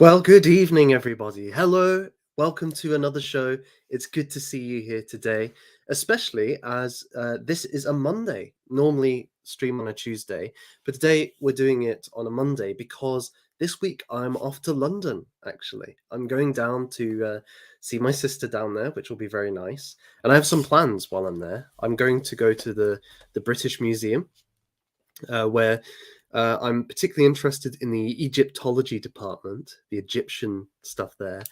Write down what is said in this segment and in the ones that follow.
Well, good evening, everybody. Hello, welcome to another show. It's good to see you here today, especially as this is a Monday. Normally, stream on a Tuesday, but today we're doing it on a Monday because this week I'm off to London. Actually, I'm going down to see my sister down there, which will be very nice. And I have some plans while I'm there. I'm going to go to the British Museum, where I'm particularly interested in the Egyptology department, the Egyptian stuff there,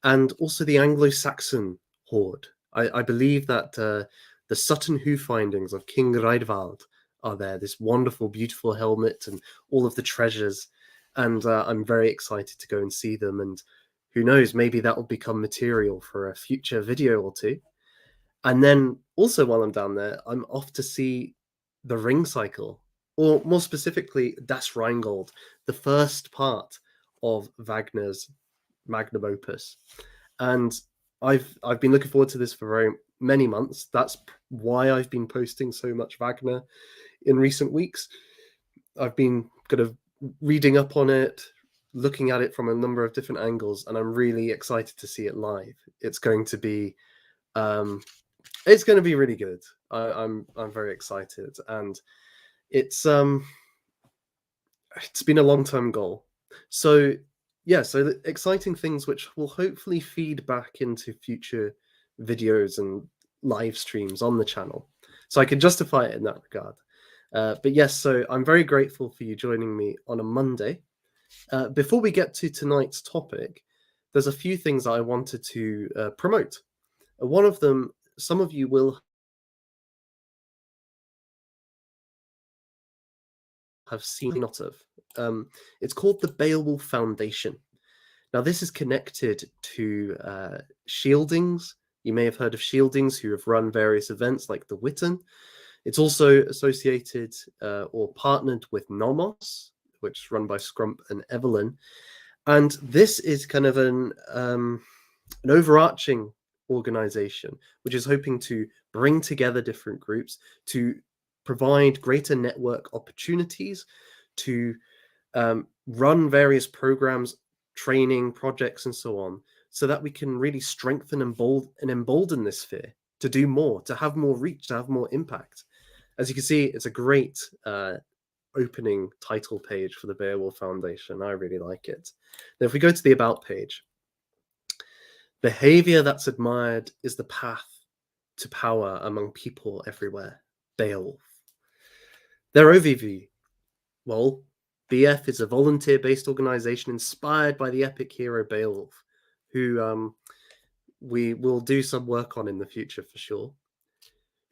and also the Anglo-Saxon hoard. I believe that the Sutton Hoo findings of King Raedwald are there, this wonderful, beautiful helmet and all of the treasures. And I'm very excited to go and see them. And who knows, maybe that will become material for a future video or two. And then also while I'm down there, I'm off to see the Ring Cycle, or more specifically, Das Rheingold, the first part of Wagner's magnum opus. And I've been looking forward to this for very many months. That's why I've been posting so much Wagner in recent weeks. I've been kind of reading up on it, looking at it from a number of different angles, and I'm really excited to see it live. Um, it's going to be really good. I'm very excited, and it's um it's been a long-term goal. So yeah, so the exciting things which will hopefully feed back into future videos and live streams on the channel, so I can justify it in that regard. But yes, so I'm very grateful for you joining me on a Monday. Before we get to tonight's topic, there's a few things I wanted to promote. One of them, some of you will have seen not of. It's called the Beowulf Foundation. Now, this is connected to Shieldings. You may have heard of Shieldings, who have run various events like the Witten. It's also associated or partnered with Nomos, which is run by Scrump and Evelyn. And this is kind of an overarching organization which is hoping to bring together different groups to provide greater network opportunities to run various programs, training projects, and so on, so that we can really strengthen and embolden this sphere to do more, to have more reach, to have more impact. As you can see, it's a great opening title page for the Beowulf Foundation. I really like it. Now, if we go to the About page, behavior that's admired is the path to power among people everywhere. Beowulf. Their overview. Well, BF is a volunteer-based organization inspired by the epic hero Beowulf, who we will do some work on in the future for sure,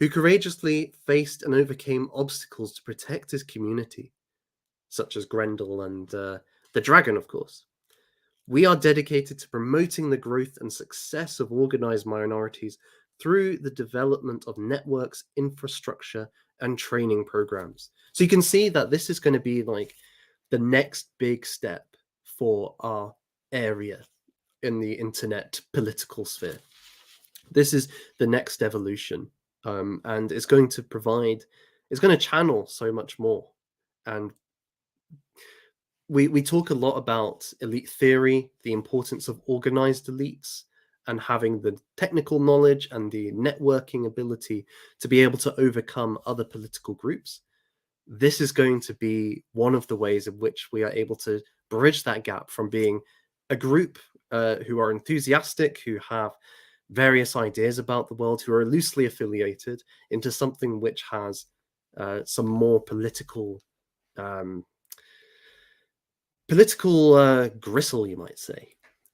who courageously faced and overcame obstacles to protect his community, such as Grendel and the dragon, of course. We are dedicated to promoting the growth and success of organized minorities through the development of networks, infrastructure, and training programs. So you can see that this is going to be like the next big step for our area in the internet political sphere. This is the next evolution, and it's going to channel so much more. And we talk a lot about elite theory, the importance of organized elites, and having the technical knowledge and the networking ability to be able to overcome other political groups. This is going to be one of the ways in which we are able to bridge that gap from being a group who are enthusiastic, who have various ideas about the world, who are loosely affiliated, into something which has some more um, political gristle, you might say.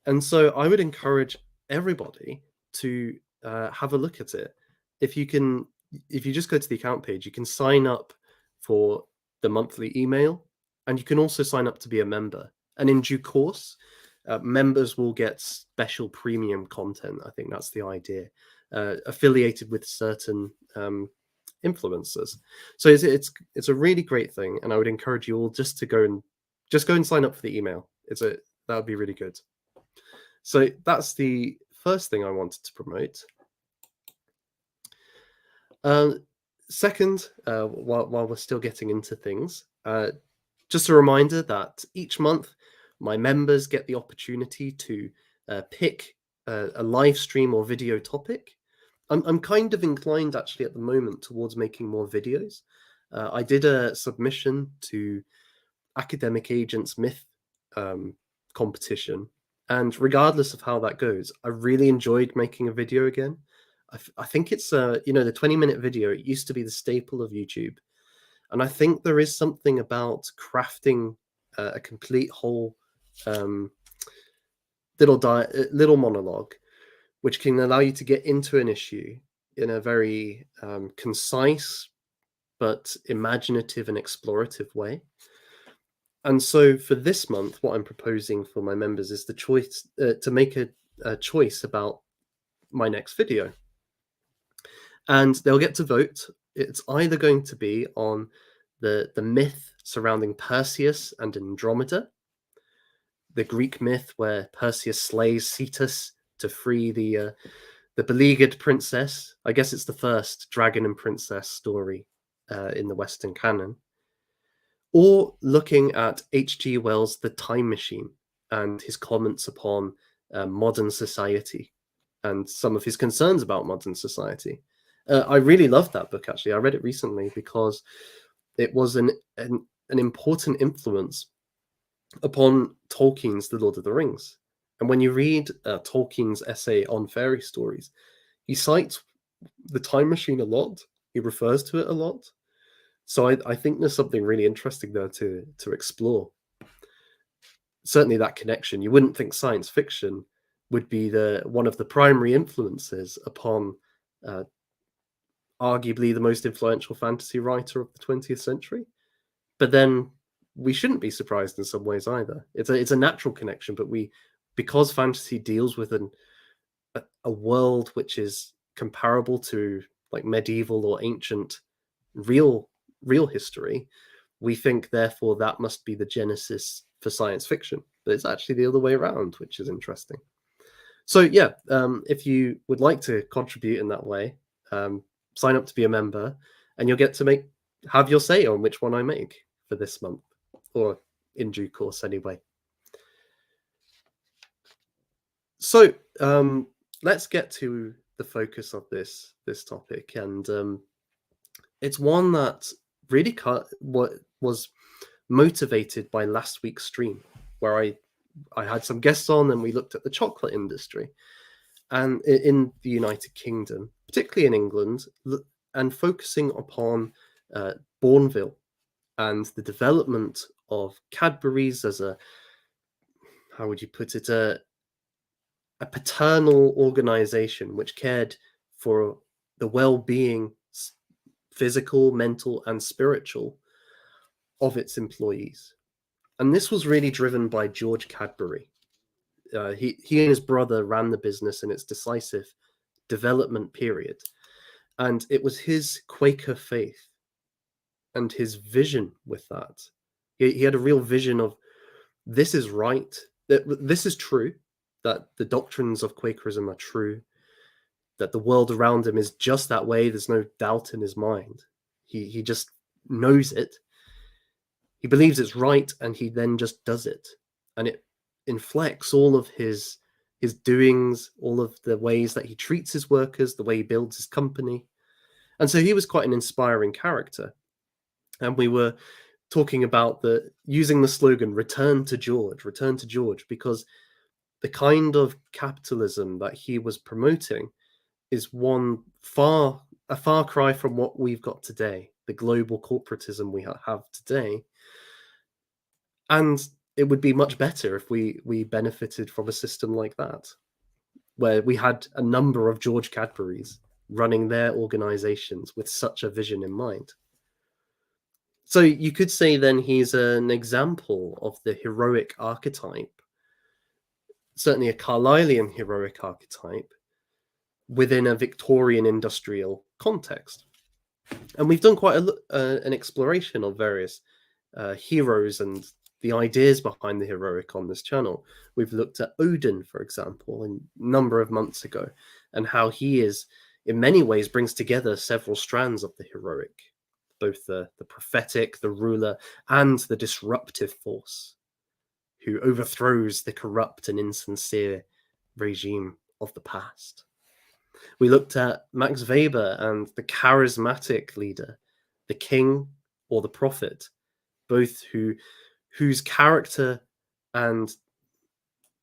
And so I would encourage everybody to have a look at it. If you can, if you just go to the account page, you can sign up for the monthly email, and you can also sign up to be a member. And in due course, members will get special premium content. I think that's the idea, affiliated with certain influencers. So it's a really great thing, and I would encourage you all just to go and sign up for the email. That would be really good. So that's the first thing I wanted to promote. Second, while we're still getting into things, just a reminder that each month My members get the opportunity to pick a live stream or video topic. I'm kind of inclined actually at the moment towards making more videos. I did a submission to Academic Agents Myth competition, and regardless of how that goes, I really enjoyed making a video again. I think it's the 20-minute video. It used to be the staple of YouTube, and I think there is something about crafting a complete whole um, little monologue, which can allow you to get into an issue in a very concise but imaginative and explorative way. And so for this month, what I'm proposing for my members is the choice to make a choice about my next video. And they'll get to vote. It's either going to be on the myth surrounding Perseus and Andromeda, the Greek myth where Perseus slays Cetus to free the beleaguered princess. I guess it's the first dragon and princess story in the Western canon. Or looking at H.G. Wells' The Time Machine and his comments upon modern society and some of his concerns about modern society. I really loved that book, actually. I read it recently because it was an important influence upon Tolkien's The Lord of the Rings. And when you read Tolkien's essay on fairy stories, he cites the time machine a lot. He refers to it a lot. So I think there's something really interesting there to explore. Certainly that connection. You wouldn't think science fiction would be one of the primary influences upon arguably the most influential fantasy writer of the 20th century. But then we shouldn't be surprised in some ways either. It's a natural connection, but because fantasy deals with a world which is comparable to like medieval or ancient real history, we think therefore that must be the genesis for science fiction. But it's actually the other way around, which is interesting. So yeah, if you would like to contribute in that way, sign up to be a member, and you'll get to have your say on which one I make for this month, or in due course anyway. So let's get to the focus of this topic, and it's one that really was motivated by last week's stream, where I had some guests on and we looked at the chocolate industry and in the United Kingdom, particularly in England, and focusing upon Bournville and the development of Cadbury's as how would you put it, a paternal organization which cared for the well-being, physical, mental, and spiritual of its employees. And this was really driven by George Cadbury. He and his brother ran the business in its decisive development period. And it was his Quaker faith and his vision with that. He had a real vision of this is right, this is true, that the doctrines of Quakerism are true, that the world around him is just that way. There's no doubt in his mind. He just knows it. He believes it's right, and he then just does it. And it inflects all of his doings, all of the ways that he treats his workers, the way he builds his company. And so he was quite an inspiring character. And we were talking about using the slogan, return to George, because the kind of capitalism that he was promoting is a far cry from what we've got today, the global corporatism we have today. And it would be much better if we benefited from a system like that, where we had a number of George Cadburys running their organizations with such a vision in mind. So you could say then he's an example of the heroic archetype, certainly a Carlylean heroic archetype, within a Victorian industrial context. And we've done quite an exploration of various heroes and the ideas behind the heroic on this channel. We've looked at Odin, for example, a number of months ago, and how he is, in many ways, brings together several strands of the heroic, both the prophetic, the ruler, and the disruptive force, who overthrows the corrupt and insincere regime of the past. We looked at Max Weber and the charismatic leader, the king or the prophet, both whose character and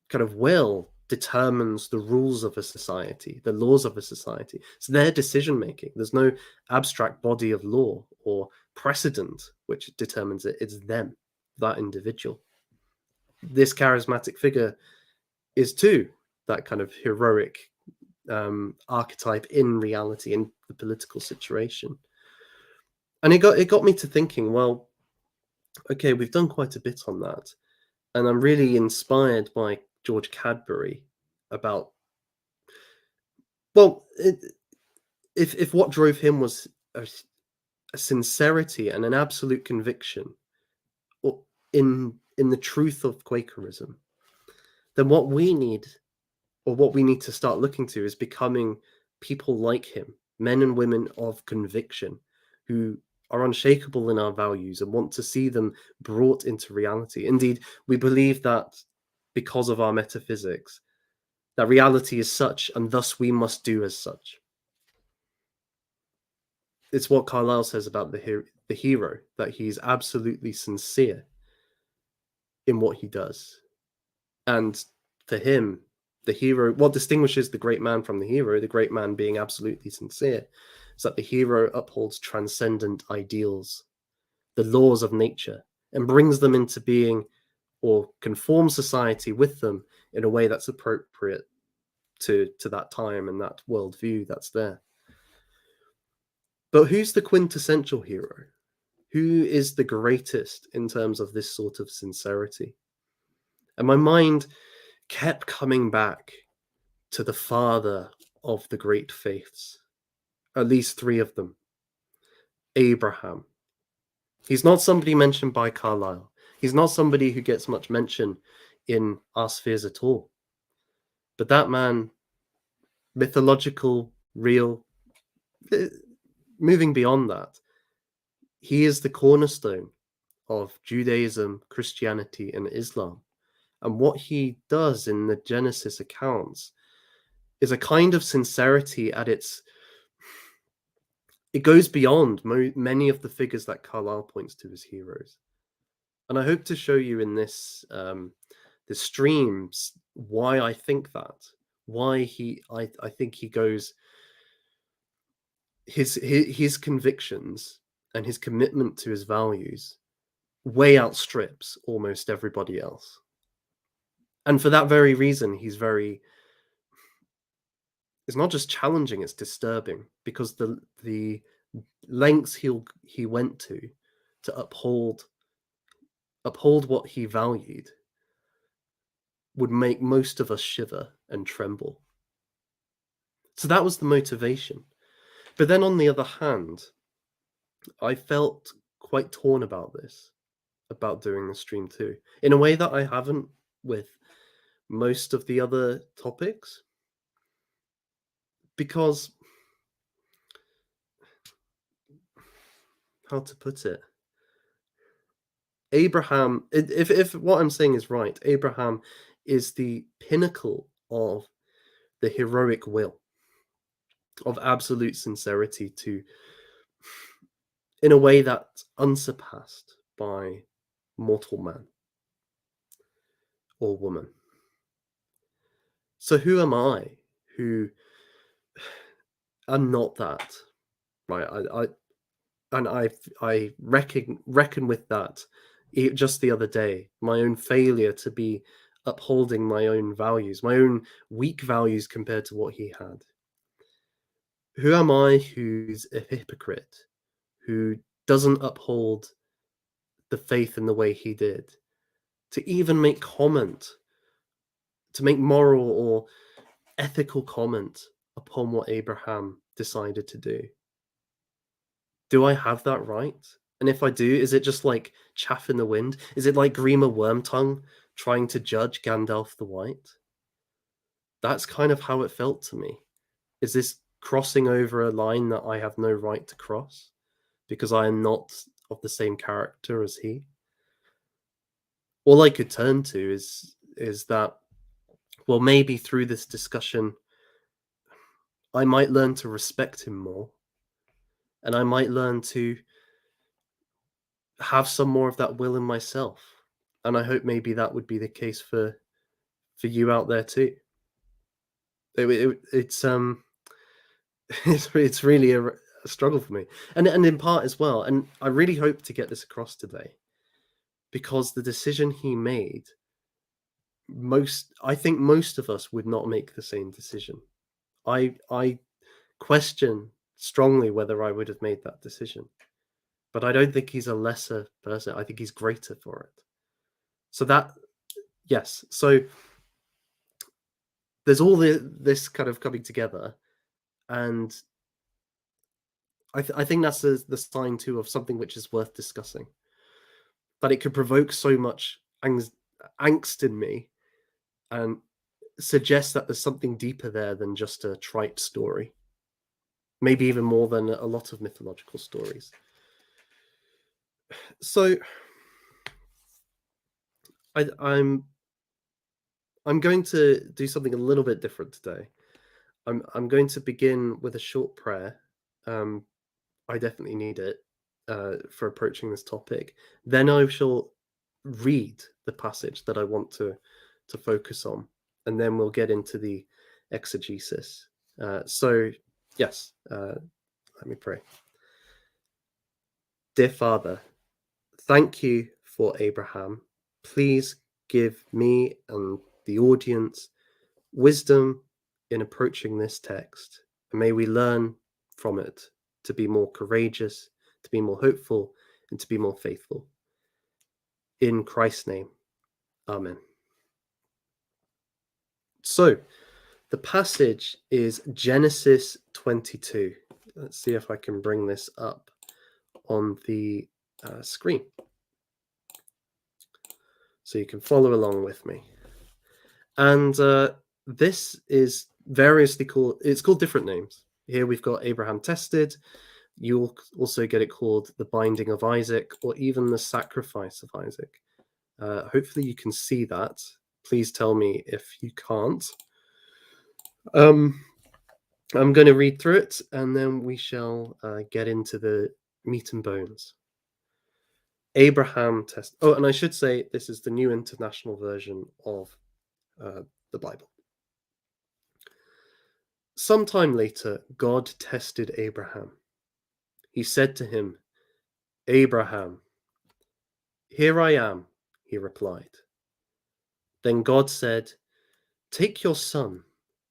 kind of will determines the rules of a society, the laws of a society. It's their decision making. There's no abstract body of law or precedent which determines it. It's them, that individual. This charismatic figure is too that kind of heroic archetype in reality, in the political situation. And it got me to thinking, well, okay, we've done quite a bit on that. And I'm really inspired by George Cadbury about, well, if what drove him was a sincerity and an absolute conviction in the truth of Quakerism, then what we need, or what we need to start looking to, is becoming people like him, men and women of conviction, who are unshakable in our values and want to see them brought into reality. Indeed, we believe that because of our metaphysics, that reality is such, and thus we must do as such. It's what Carlyle says about the hero, that he's absolutely sincere in what he does. And for him, the hero, what distinguishes the great man from the hero, the great man being absolutely sincere, is that the hero upholds transcendent ideals, the laws of nature, and brings them into being, or conforms society with them in a way that's appropriate to that time and that worldview that's there. But who's the quintessential hero? Who is the greatest in terms of this sort of sincerity? And my mind kept coming back to the father of the great faiths, at least three of them. Abraham. He's not somebody mentioned by Carlyle. He's not somebody who gets much mention in our spheres at all. But that man, mythological, real, moving beyond that, he is the cornerstone of Judaism, Christianity, and Islam. And what he does in the Genesis accounts is a kind of sincerity at its... It goes beyond many of the figures that Carlyle points to as heroes. And I hope to show you in this this streams why I think that, why I think he goes, his convictions and his commitment to his values way outstrips almost everybody else. And for that very reason, he's very... It's not just challenging, it's disturbing, because the lengths he went to uphold what he valued would make most of us shiver and tremble. So that was the motivation. But then on the other hand, I felt quite torn about this, about doing the stream too, in a way that I haven't with most of the other topics. Because, how to put it? Abraham, if what I'm saying is right, Abraham is the pinnacle of the heroic will, of absolute sincerity, to, in a way that's unsurpassed by mortal man or woman. So who am I who am not that? Right? I reckon with that. Just the other day, my own failure to be upholding my own values, my own weak values compared to what he had. Who am I who's a hypocrite, who doesn't uphold the faith in the way he did, to even make comment, to make moral or ethical comment upon what Abraham decided to do? Do I have that right? And if I do, is it just like chaff in the wind? Is it like Grima Wormtongue trying to judge Gandalf the White? That's kind of how it felt to me. Is this crossing over a line that I have no right to cross because I am not of the same character as he? all I could turn to is that, well, maybe through this discussion, I might learn to respect him more, and I might learn to have some more of that will in myself. And I hope maybe that would be the case for you out there too. It's it's really a struggle for me, and in part as well. And I really hope to get this across today, because the decision he made, I think most of us would not make the same decision. I question strongly whether I would have made that decision, but I don't think he's a lesser person. I think he's greater for it. So that, yes. So there's all this kind of coming together, and I think that's the sign too of something which is worth discussing. But it could provoke so much angst in me, and suggest that there's something deeper there than just a trite story. Maybe even more than a lot of mythological stories. So I'm going to do something a little bit different today. I'm going to begin with a short prayer. I definitely need it for approaching this topic. Then I shall read the passage that I want to focus on, and then we'll get into the exegesis. So, yes, let me pray. Dear Father, thank you for Abraham. Please give me and the audience wisdom in approaching this text, and may we learn from it to be more courageous, to be more hopeful, and to be more faithful. In Christ's name, amen. So, the passage is Genesis 22. Let's see if I can bring this up on the screen, so you can follow along with me. And this is variously called, it's called different names. Here we've got Abraham Tested. You'll also get it called the Binding of Isaac, or even the Sacrifice of Isaac. Hopefully you can see that. Please tell me if you can't. I'm going to read through it, and then we shall get into the meat and bones. Abraham Test. Oh, and I should say this is the New International Version of the Bible. Sometime later, God tested Abraham. He said to him, Abraham. Here I am, he replied. Then God said, take your son,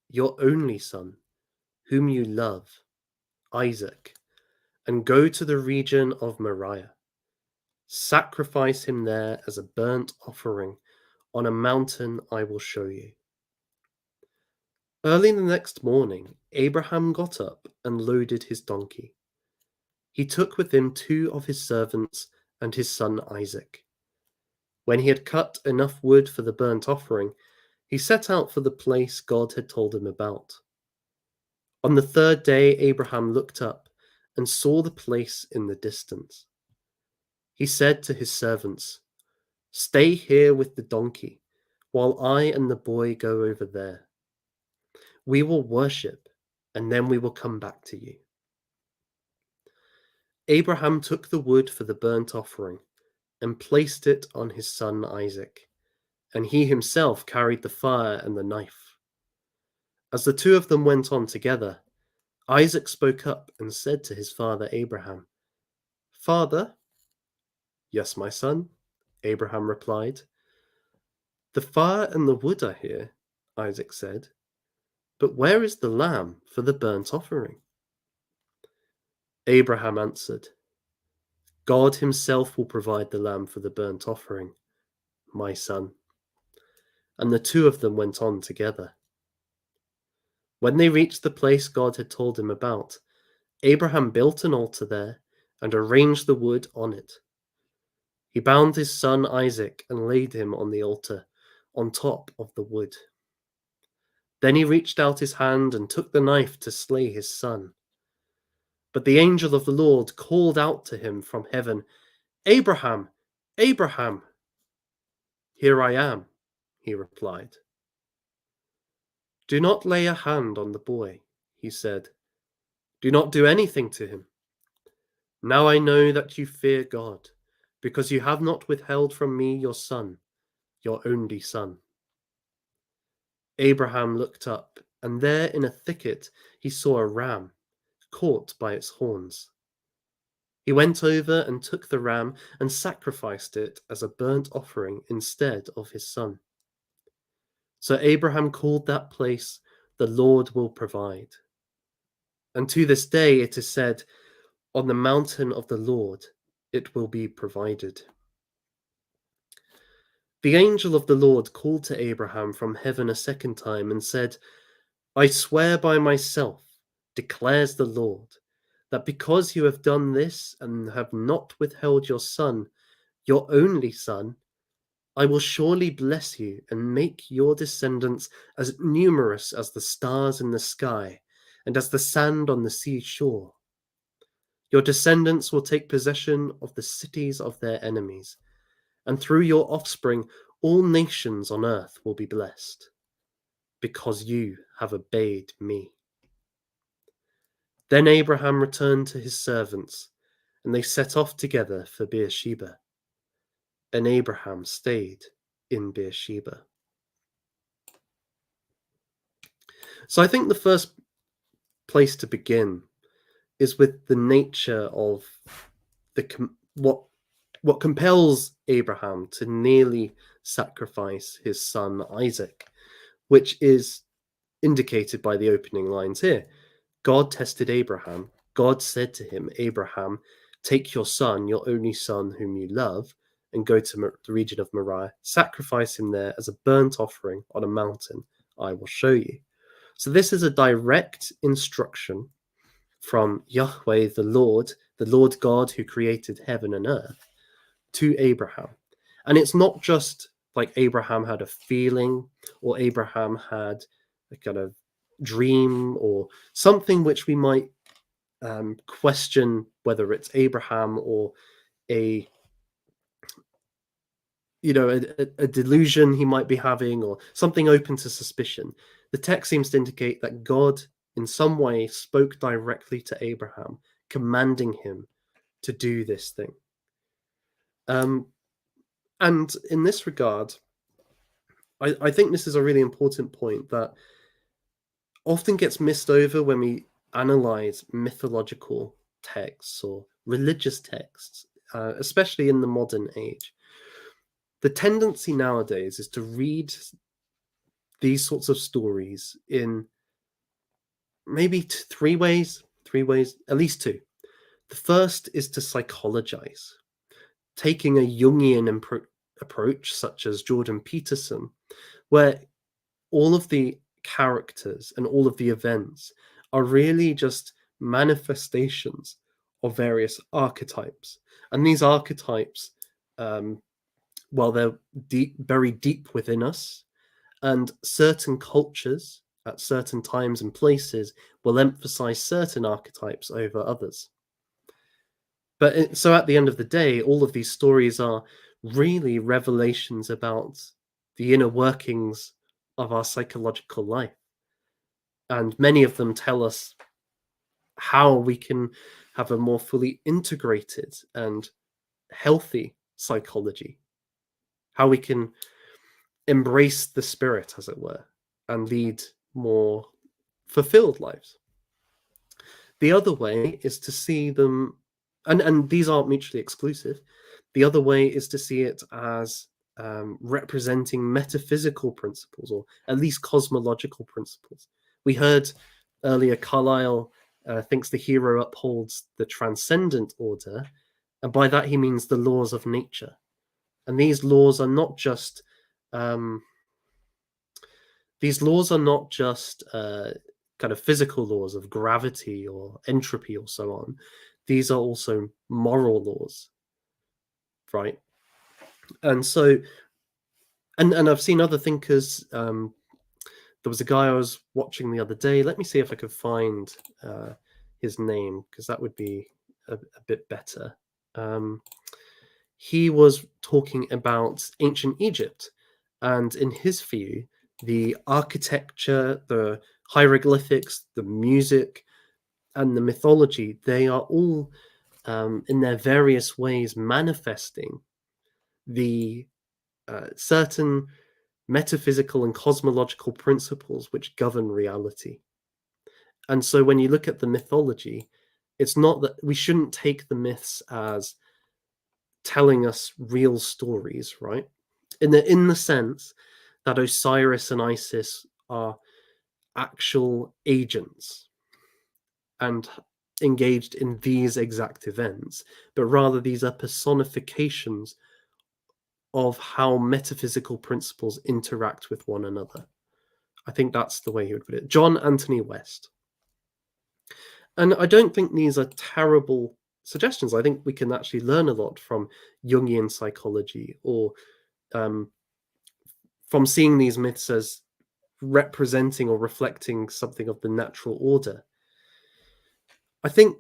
your only son, whom you love, Isaac, and go to the region of Moriah. Sacrifice him there as a burnt offering on a mountain I will show you. Early the next morning, Abraham got up and loaded his donkey. He took with him 2 of his servants and his son Isaac. When he had cut enough wood for the burnt offering, he set out for the place God had told him about. On the 3rd day, Abraham looked up and saw the place in the distance. He said to his servants, stay here with the donkey, while I and the boy go over there. We will worship, and then we will come back to you. Abraham took the wood for the burnt offering and placed it on his son Isaac, and he himself carried the fire and the knife. As the 2 of them went on together, Isaac spoke up and said to his father Abraham, Father? Yes, my son, Abraham replied. The fire and the wood are here, Isaac said, but where is the lamb for the burnt offering? Abraham answered, God himself will provide the lamb for the burnt offering, my son. And the 2 of them went on together. When they reached the place God had told him about, Abraham built an altar there and arranged the wood on it. He bound his son Isaac and laid him on the altar, on top of the wood. Then he reached out his hand and took the knife to slay his son. But the angel of the Lord called out to him from heaven, Abraham, Abraham! "Here I am," he replied. "Do not lay a hand on the boy," he said. "Do not do anything to him. Now I know that you fear God, because you have not withheld from me your son, your only son." Abraham looked up, and there in a thicket he saw a ram, caught by its horns. He went over and took the ram and sacrificed it as a burnt offering instead of his son. So Abraham called that place, "The Lord will provide." And to this day it is said, "On the mountain of the Lord it will be provided." The angel of the Lord called to Abraham from heaven a second time and said, "I swear by myself, declares the Lord, that because you have done this and have not withheld your son, your only son, I will surely bless you and make your descendants as numerous as the stars in the sky and as the sand on the seashore. Your descendants will take possession of the cities of their enemies, and through your offspring, all nations on earth will be blessed, because you have obeyed me." Then Abraham returned to his servants, and they set off together for Beersheba. And Abraham stayed in Beersheba. So I think the first place to begin is with the nature of what compels Abraham to nearly sacrifice his son Isaac, which is indicated by the opening lines here. God tested Abraham. God said to him, "Abraham, take your son, your only son whom you love, and go to the region of Moriah, sacrifice him there as a burnt offering on a mountain I will show you." So this is a direct instruction from Yahweh, the Lord God who created heaven and earth, to Abraham. And it's not just like Abraham had a feeling or Abraham had a kind of dream or something which we might question whether it's Abraham or a a delusion he might be having or something open to suspicion. The text seems to indicate that God in some way spoke directly to Abraham, commanding him to do this thing. And in this regard, I think this is a really important point that often gets missed over when we analyze mythological texts or religious texts, especially in the modern age. The tendency nowadays is to read these sorts of stories in maybe three ways, at least two. The first is to psychologize, taking a Jungian approach, such as Jordan Peterson, where all of the characters and all of the events are really just manifestations of various archetypes. And these archetypes, well, they're very deep within us, and certain cultures at certain times and places will emphasize certain archetypes over others. But so at the end of the day, all of these stories are really revelations about the inner workings of our psychological life. And many of them tell us how we can have a more fully integrated and healthy psychology, how we can embrace the spirit, as it were, and lead more fulfilled lives. The other way is to see them, and these aren't mutually exclusive. The other way is to see it as representing metaphysical principles, or at least cosmological principles. We heard earlier Carlyle thinks the hero upholds the transcendent order, and by that he means the laws of nature. And these laws are not just kind of physical laws of gravity or entropy or so on. These are also moral laws, right? And so, and I've seen other thinkers. There was a guy I was watching the other day. Let me see if I could find his name, because that would be a bit better. he was talking about ancient Egypt. And in his view, the architecture, the hieroglyphics, the music, and the mythology, they are all in their various ways manifesting the certain metaphysical and cosmological principles which govern reality. And so when you look at the mythology, it's not that we shouldn't take the myths as telling us real stories, right? In the sense that Osiris and Isis are actual agents and engaged in these exact events, but rather these are personifications of how metaphysical principles interact with one another. I think that's the way he would put it. John Anthony West. And I don't think these are terrible suggestions. I think we can actually learn a lot from Jungian psychology or um, from seeing these myths as representing or reflecting something of the natural order. I think,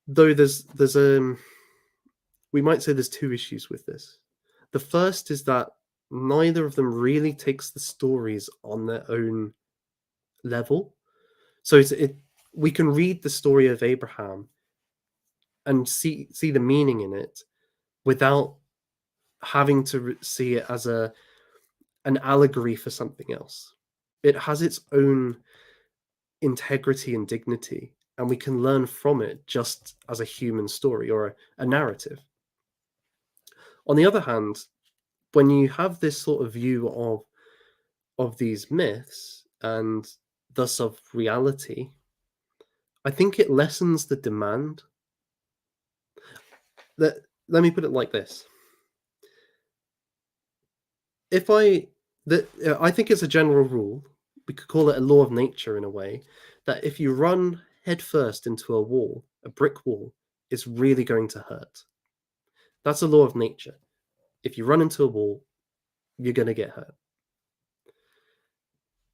though, there's we might say there's two issues with this. The first is that neither of them really takes the stories on their own level. So we can read the story of Abraham and see the meaning in it without having to see it as an allegory for something else. It has its own integrity and dignity, and we can learn from it just as a human story or a narrative. On the other hand, when you have this sort of view of these myths and thus of reality, I think it lessens the demand. Let me put it like this: if I think it's a general rule, we could call it a law of nature in a way, that if you run headfirst into a wall, a brick wall, it's really going to hurt. That's a law of nature. If you run into a wall, you're going to get hurt.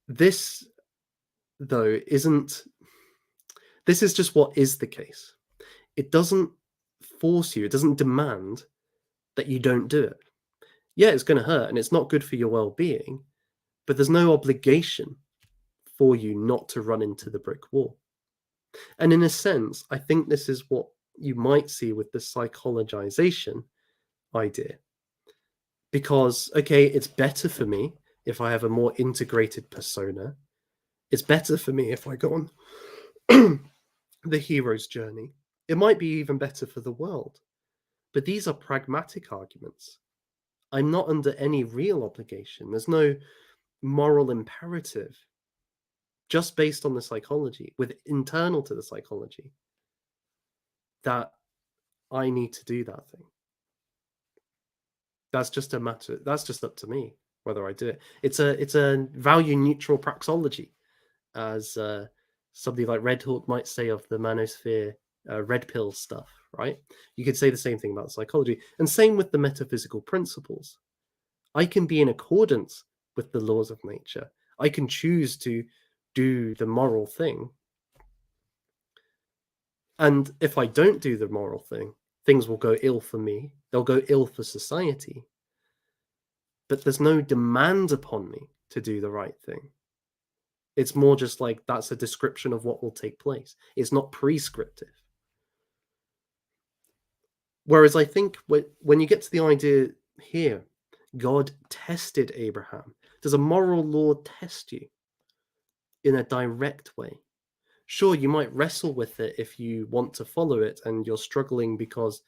This, though, isn't. This is just what is the case. It doesn't force you, it doesn't demand that you don't do it. Yeah, it's going to hurt and it's not good for your well being, but there's no obligation for you not to run into the brick wall. And in a sense, I think this is what you might see with the psychologization idea. Because, okay, it's better for me if I have a more integrated persona. It's better for me if I go on the hero's journey. It might be even better for the world. But these are pragmatic arguments. I'm not under any real obligation. There's no moral imperative just based on the psychology, with internal to the psychology, that I need to do that thing. That's just a matter. That's just up to me whether I do it. It's a value neutral praxology, as somebody like Red Hawk might say of the manosphere red pill stuff, right? You could say the same thing about psychology, and same with the metaphysical principles. I can be in accordance with the laws of nature. I can choose to do the moral thing. And if I don't do the moral thing, things will go ill for me. They'll go ill for society. But there's no demand upon me to do the right thing. It's more just like that's a description of what will take place. It's not prescriptive. Whereas I think when you get to the idea here, God tested Abraham. Does a moral law test you in a direct way? Sure, you might wrestle with it if you want to follow it and you're struggling because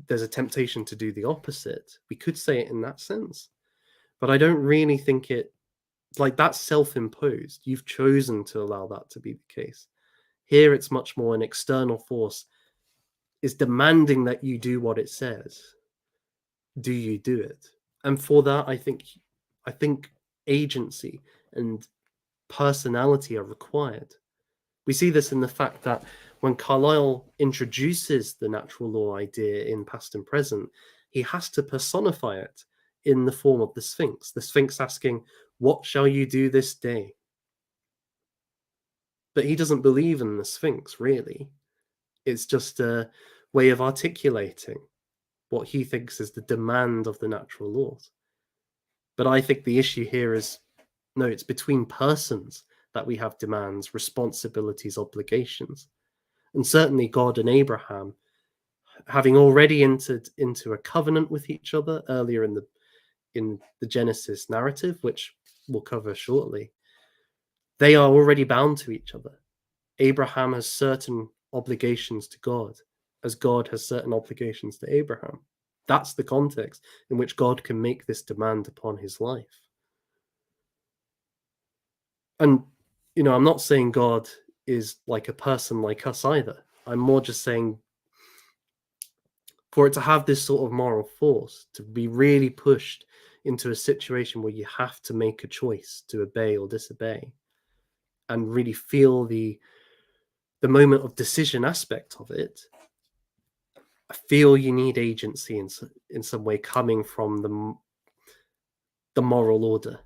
there's a temptation to do the opposite. We could say it in that sense. But I don't really think it, like, that's self-imposed. You've chosen to allow that to be the case. Here it's much more an external force is demanding that you do what it says. Do you do it? And for that, I think agency and personality are required. We see this in the fact that when Carlyle introduces the natural law idea in Past and Present, he has to personify it in the form of the Sphinx asking, "What shall you do this day?" But he doesn't believe in the Sphinx, really. It's just a way of articulating what he thinks is the demand of the natural laws. But I think the issue here is, no, it's between persons that we have demands, responsibilities, obligations. And certainly God and Abraham, having already entered into a covenant with each other earlier in the Genesis narrative, which we'll cover shortly, they are already bound to each other. Abraham has certain obligations to God, as God has certain obligations to Abraham. That's the context in which God can make this demand upon his life. And, I'm not saying God is like a person like us either. I'm more just saying, for it to have this sort of moral force, to be really pushed into a situation where you have to make a choice to obey or disobey, and really feel the moment of decision aspect of it, I feel you need agency in some way coming from the moral order.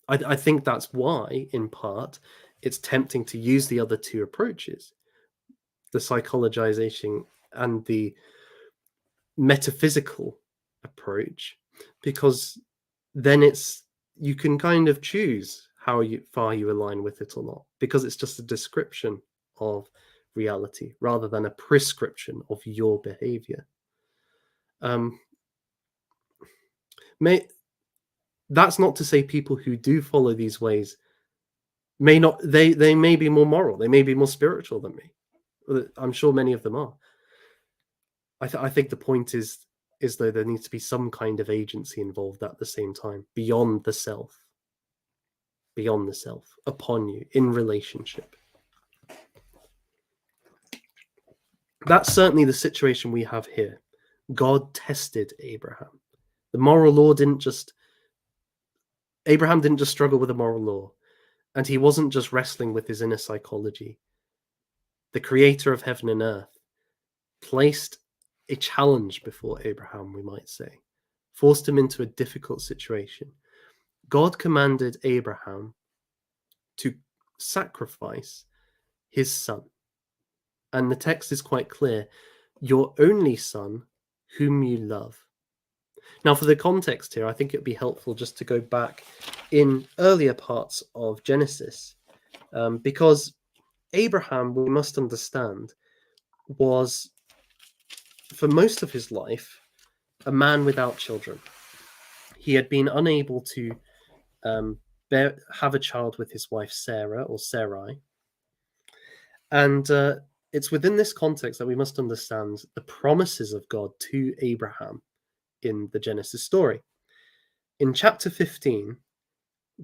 I think that's why, in part, it's tempting to use the other two approaches, the psychologization and the metaphysical approach, because then you can kind of choose how far you align with it or not, because it's just a description of reality rather than a prescription of your behavior. That's not to say people who do follow these ways may not, they may be more moral, they may be more spiritual than me. I'm sure many of them are. I think the point is though there needs to be some kind of agency involved at the same time, beyond the self, upon you, in relationship. That's certainly the situation we have here. God tested Abraham. The moral law Abraham didn't just struggle with the moral law, and he wasn't just wrestling with his inner psychology. The creator of heaven and earth placed a challenge before Abraham, we might say, forced him into a difficult situation. God commanded Abraham to sacrifice his son. And the text is quite clear, your only son, whom you love. Now, for the context here, I think it would be helpful just to go back in earlier parts of Genesis, because Abraham, we must understand, was, for most of his life, a man without children. He had been unable to have a child with his wife Sarah, or Sarai. And it's within this context that we must understand the promises of God to Abraham in the Genesis story. In chapter 15,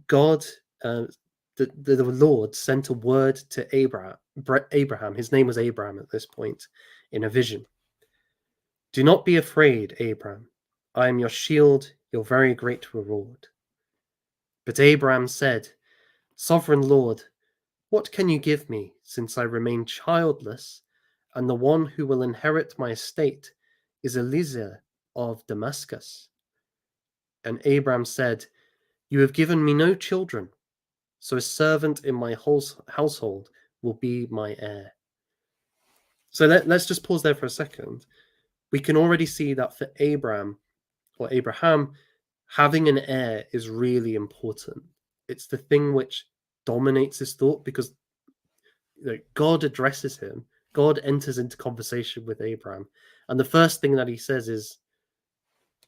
God, the Lord, sent a word to Abraham. His name was Abraham at this point, in a vision. Do not be afraid, Abraham. I am your shield, your very great reward. But Abraham said, Sovereign Lord, what can you give me, since I remain childless, and the one who will inherit my estate is Eliezer of Damascus? And Abraham said, You have given me no children, so a servant in my household will be my heir. So let's just pause there for a second. We can already see that for Abraham, having an heir is really important. It's the thing which dominates his thought, because God addresses him. God enters into conversation with Abraham. And the first thing that he says is,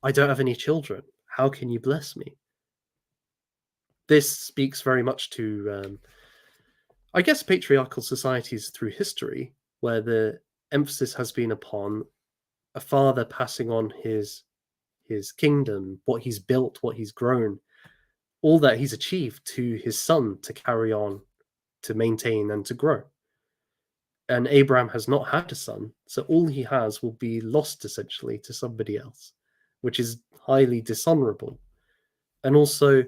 I don't have any children. How can you bless me? This speaks very much to, I guess, patriarchal societies through history, where the emphasis has been upon a father passing on his kingdom, what he's built, what he's grown, all that he's achieved, to his son to carry on, to maintain and to grow. And Abraham has not had a son, so all he has will be lost essentially to somebody else, which is highly dishonorable, and also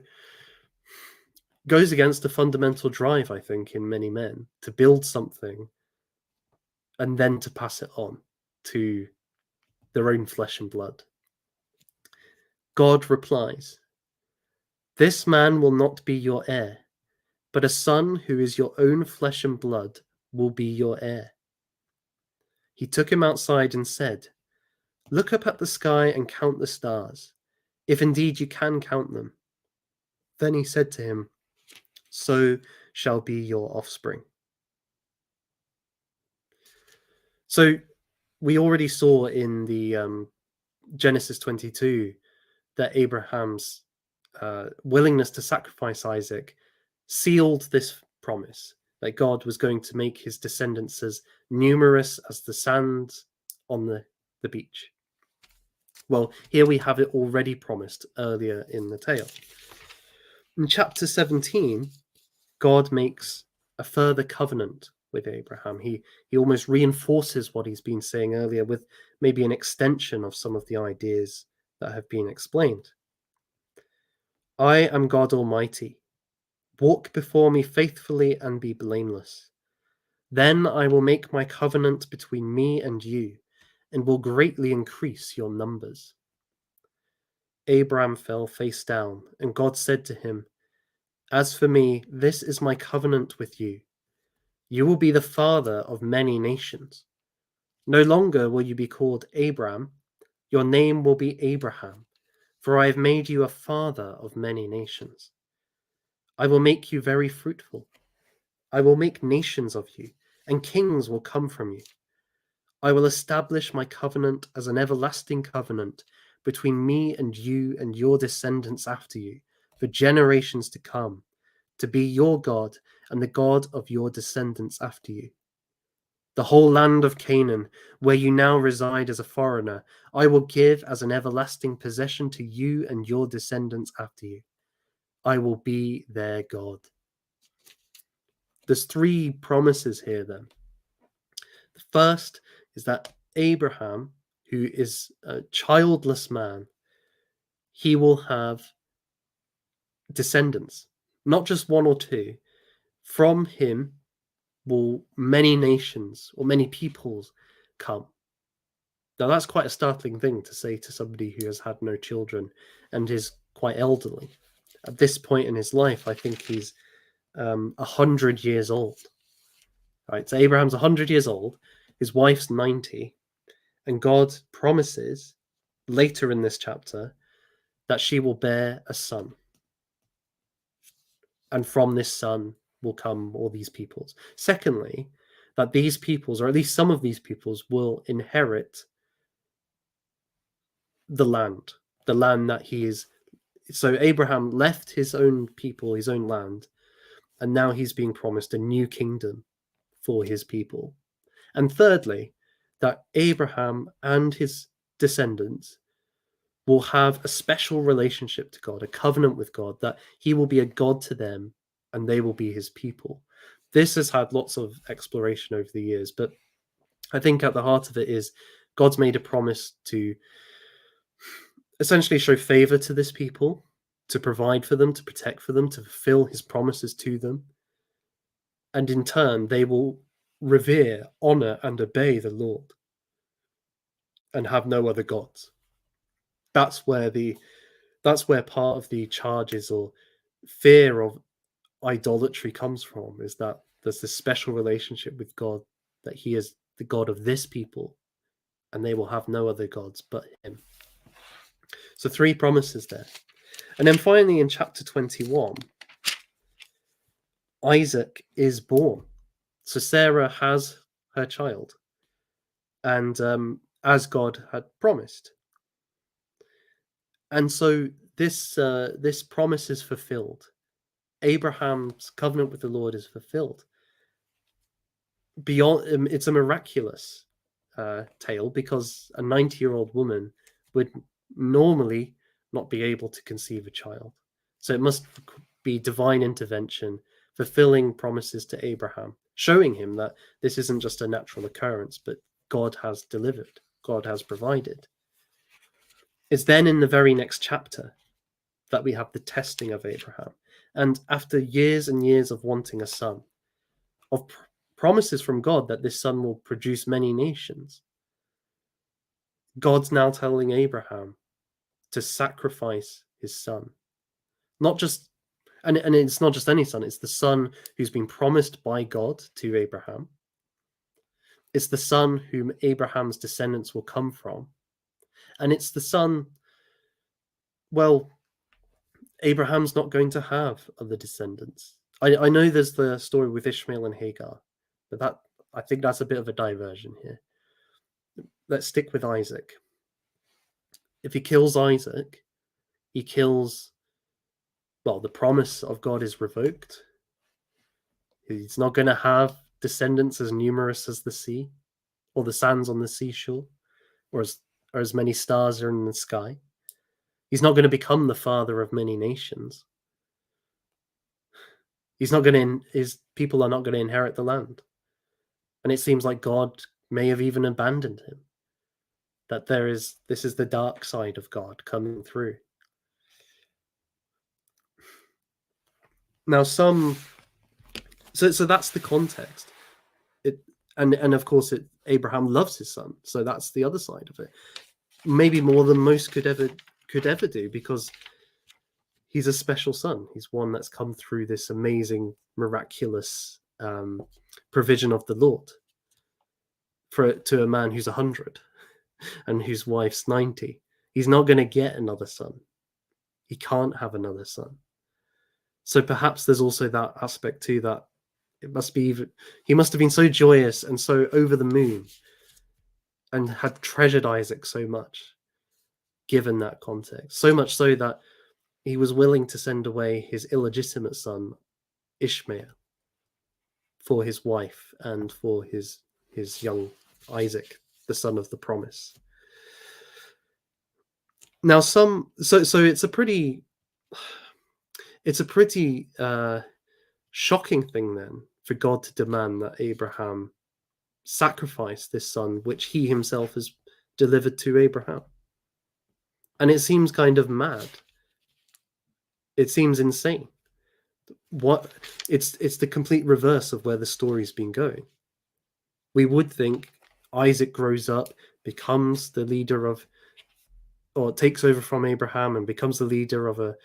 goes against the fundamental drive, I think, in many men to build something and then to pass it on to their own flesh and blood. God replies, This man will not be your heir, but a son who is your own flesh and blood will be your heir. He took him outside and said, Look up at the sky and count the stars, if indeed you can count them. Then he said to him, so shall be your offspring. So we already saw in the Genesis 22 that Abraham's willingness to sacrifice Isaac sealed this promise that God was going to make his descendants as numerous as the sand on the beach. Well, here we have it already promised earlier in the tale. In chapter 17, God makes a further covenant with Abraham. He almost reinforces what he's been saying earlier with maybe an extension of some of the ideas that have been explained. I am God Almighty. Walk before me faithfully and be blameless. Then I will make my covenant between me and you, and will greatly increase your numbers. Abraham fell face down, and God said to him, as for me, this is my covenant with you. You will be the father of many nations. No longer will you be called Abram. Your name will be Abraham, for I have made you a father of many nations. I will make you very fruitful. I will make nations of you, and kings will come from you. I will establish my covenant as an everlasting covenant between me and you and your descendants after you, for generations to come, to be your God and the God of your descendants after you. The whole land of Canaan, where you now reside as a foreigner, I will give as an everlasting possession to you and your descendants after you. I will be their God. There's three promises here then. The first is that Abraham, who is a childless man, he will have descendants, not just one or two. From him will many nations or many peoples come. Now, that's quite a startling thing to say to somebody who has had no children and is quite elderly. At this point in his life, I think he's 100 years old. Right, so Abraham's 100 years old, his wife's 90, and God promises later in this chapter that she will bear a son. And from this son will come all these peoples. Secondly, that these peoples, or at least some of these peoples, will inherit the land that he is. So Abraham left his own people, his own land, and now he's being promised a new kingdom for his people. And thirdly, that Abraham and his descendants will have a special relationship to God, a covenant with God, that he will be a God to them and they will be his people. This has had lots of exploration over the years, but I think at the heart of it is God's made a promise to essentially show favor to this people, to provide for them, to protect for them, to fulfill his promises to them. And in turn, they will revere, honor, and obey the Lord and have no other gods. That's where part of the charges or fear of idolatry comes from, is that there's this special relationship with God, that he is the God of this people and they will have no other gods but him. So three promises there. And then finally in chapter 21, Isaac is born. So Sarah has her child, and as God had promised. And so this promise is fulfilled. Abraham's covenant with the Lord is fulfilled. Beyond, it's a miraculous tale, because a 90-year-old woman would normally not be able to conceive a child. So it must be divine intervention, fulfilling promises to Abraham, showing him that this isn't just a natural occurrence, but God has delivered, God has provided. It's then in the very next chapter that we have the testing of Abraham. And after years and years of wanting a son, of promises from God that this son will produce many nations, God's now telling Abraham to sacrifice his son. Not just, and it's not just any son, it's the son who's been promised by God to Abraham. It's the son whom Abraham's descendants will come from. And it's the son, well, Abraham's not going to have other descendants. I know there's the story with Ishmael and Hagar, but I think that's a bit of a diversion here. Let's stick with Isaac. If he kills Isaac, he kills, well, the promise of God is revoked. He's not going to have descendants as numerous as the sea or the sands on the seashore or as many stars are in the sky. He's not going to become the father of many nations. His people are not going to inherit the land. And it seems like God may have even abandoned him. That this is the dark side of God coming through. Now so that's the context. And of course Abraham loves his son, so that's the other side of it. Maybe more than most could ever do, because he's a special son. He's one that's come through this amazing, miraculous provision of the Lord to a man who's 100 and whose wife's 90. He's not going to get another son. He can't have another son. So perhaps there's also that aspect too, that he must have been so joyous and so over the moon and had treasured Isaac so much, given that context. So much so that he was willing to send away his illegitimate son, Ishmael, for his wife and for his young Isaac, the son of the promise. Now, so it's a pretty shocking thing then for God to demand that Abraham sacrifice this son, which he himself has delivered to Abraham. And it seems kind of mad. It seems insane. It's the complete reverse of where the story's been going. We would think Isaac grows up, becomes the leader of, or takes over from Abraham and becomes the leader of a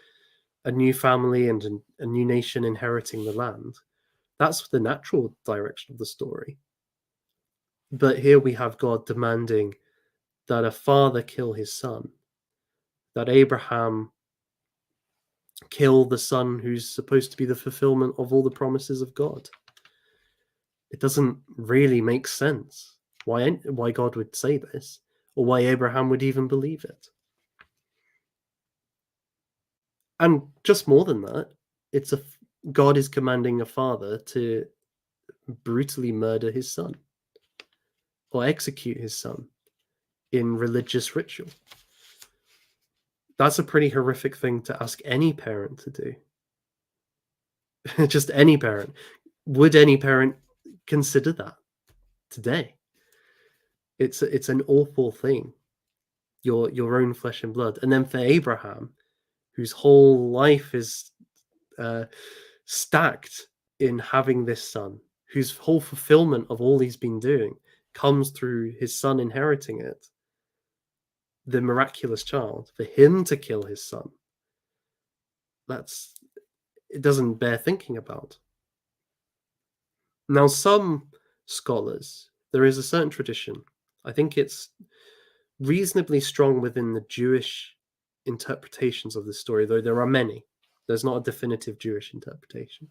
new family and a new nation inheriting the land. That's the natural direction of the story. But here we have God demanding that a father kill his son, that Abraham kill the son who's supposed to be the fulfillment of all the promises of God. It doesn't really make sense why God would say this, or why Abraham would even believe it. And just more than that, God is commanding a father to brutally murder his son or execute his son in religious ritual. That's a pretty horrific thing to ask any parent to do. Just any parent. Would any parent consider that today? It's an awful thing. Your own flesh and blood. And then for Abraham, whose whole life is stacked in having this son, whose whole fulfillment of all he's been doing comes through his son inheriting it, the miraculous child, for him to kill his son, it doesn't bear thinking about. Now, some scholars, there is a certain tradition, I think it's reasonably strong within the Jewish interpretations of this story, though there are many. There's not a definitive Jewish interpretation.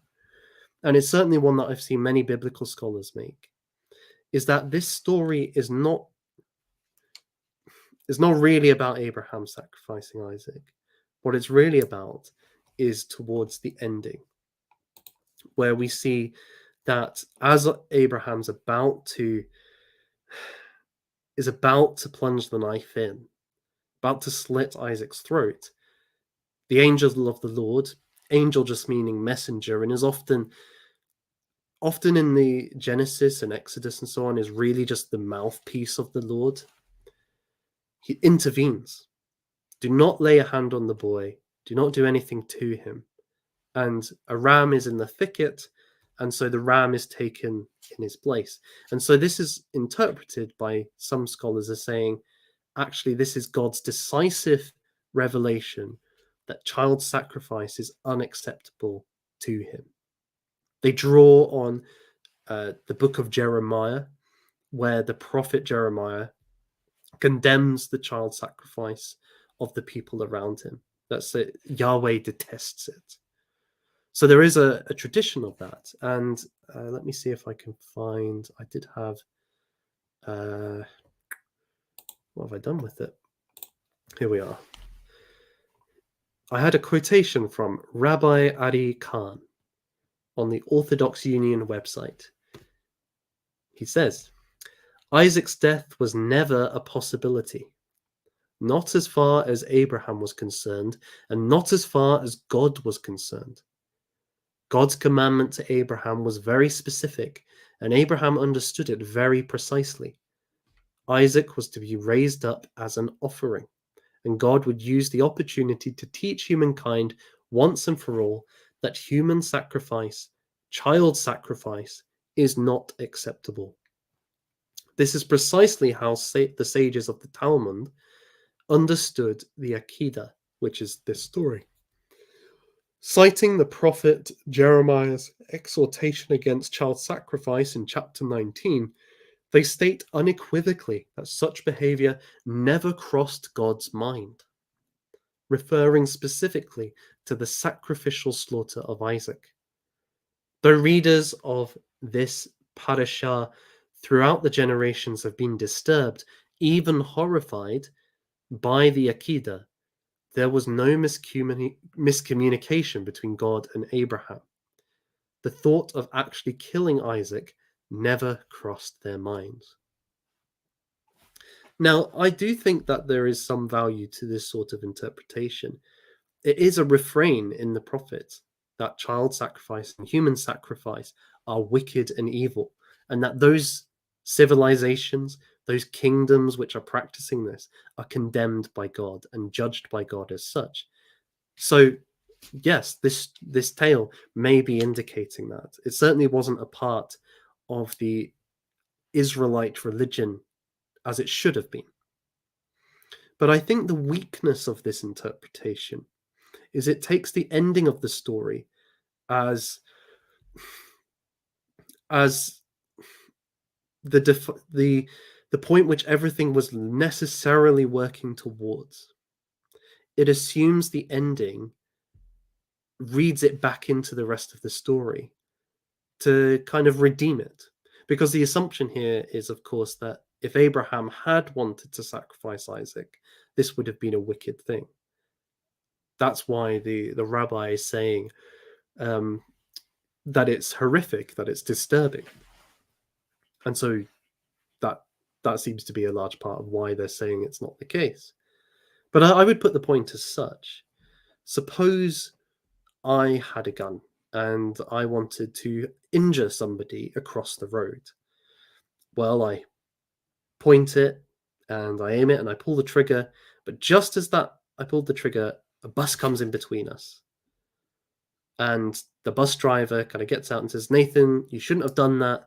And it's certainly one that I've seen many biblical scholars make, is that this story is not really about Abraham sacrificing Isaac. What it's really about is towards the ending, where we see that as Abraham's about to plunge the knife in, about to slit Isaac's throat, the angel of the Lord, angel just meaning messenger, and is often in the Genesis and Exodus and so on, is really just the mouthpiece of the Lord. He intervenes. Do not lay a hand on the boy. Do not do anything to him. And a ram is in the thicket, and so the ram is taken in his place. And so this is interpreted by some scholars as saying, actually, this is God's decisive revelation that child sacrifice is unacceptable to him. They draw on the book of Jeremiah, where the prophet Jeremiah condemns the child sacrifice of the people around him. That's it. Yahweh detests it. So there is a tradition of that. And let me see if I can find, I did have, what have I done with it? Here we are. I had a quotation from Rabbi Ari Khan on the Orthodox Union website. He says, Isaac's death was never a possibility, not as far as Abraham was concerned, and not as far as God was concerned. God's commandment to Abraham was very specific, and Abraham understood it very precisely. Isaac was to be raised up as an offering, and God would use the opportunity to teach humankind once and for all that human sacrifice, child sacrifice, is not acceptable. This is precisely how the sages of the Talmud understood the Akedah, which is this story. Citing the prophet Jeremiah's exhortation against child sacrifice in chapter 19, they state unequivocally that such behavior never crossed God's mind, referring specifically to the sacrificial slaughter of Isaac. Though readers of this parashah throughout the generations have been disturbed, even horrified by the Akedah, there was no miscommunication between God and Abraham. The thought of actually killing Isaac never crossed their minds. Now, I do think that there is some value to this sort of interpretation. It is a refrain in the prophets that child sacrifice and human sacrifice are wicked and evil, and that those civilizations, those kingdoms which are practicing this, are condemned by God and judged by God as such. So, yes, this tale may be indicating that. It certainly wasn't a part of the Israelite religion as it should have been. But I think the weakness of this interpretation is it takes the ending of the story as the point which everything was necessarily working towards. It assumes the ending reads it back into the rest of the story to kind of redeem it. Because the assumption here is, of course, that if Abraham had wanted to sacrifice Isaac, this would have been a wicked thing. That's why the rabbi is saying that it's horrific, that it's disturbing. And so that seems to be a large part of why they're saying it's not the case. But I would put the point as such. Suppose I had a gun and I wanted to injure somebody across the road. Well, I point it and I aim it and I pull the trigger. But just as I pulled the trigger, a bus comes in between us. And the bus driver kind of gets out and says, Nathan, you shouldn't have done that.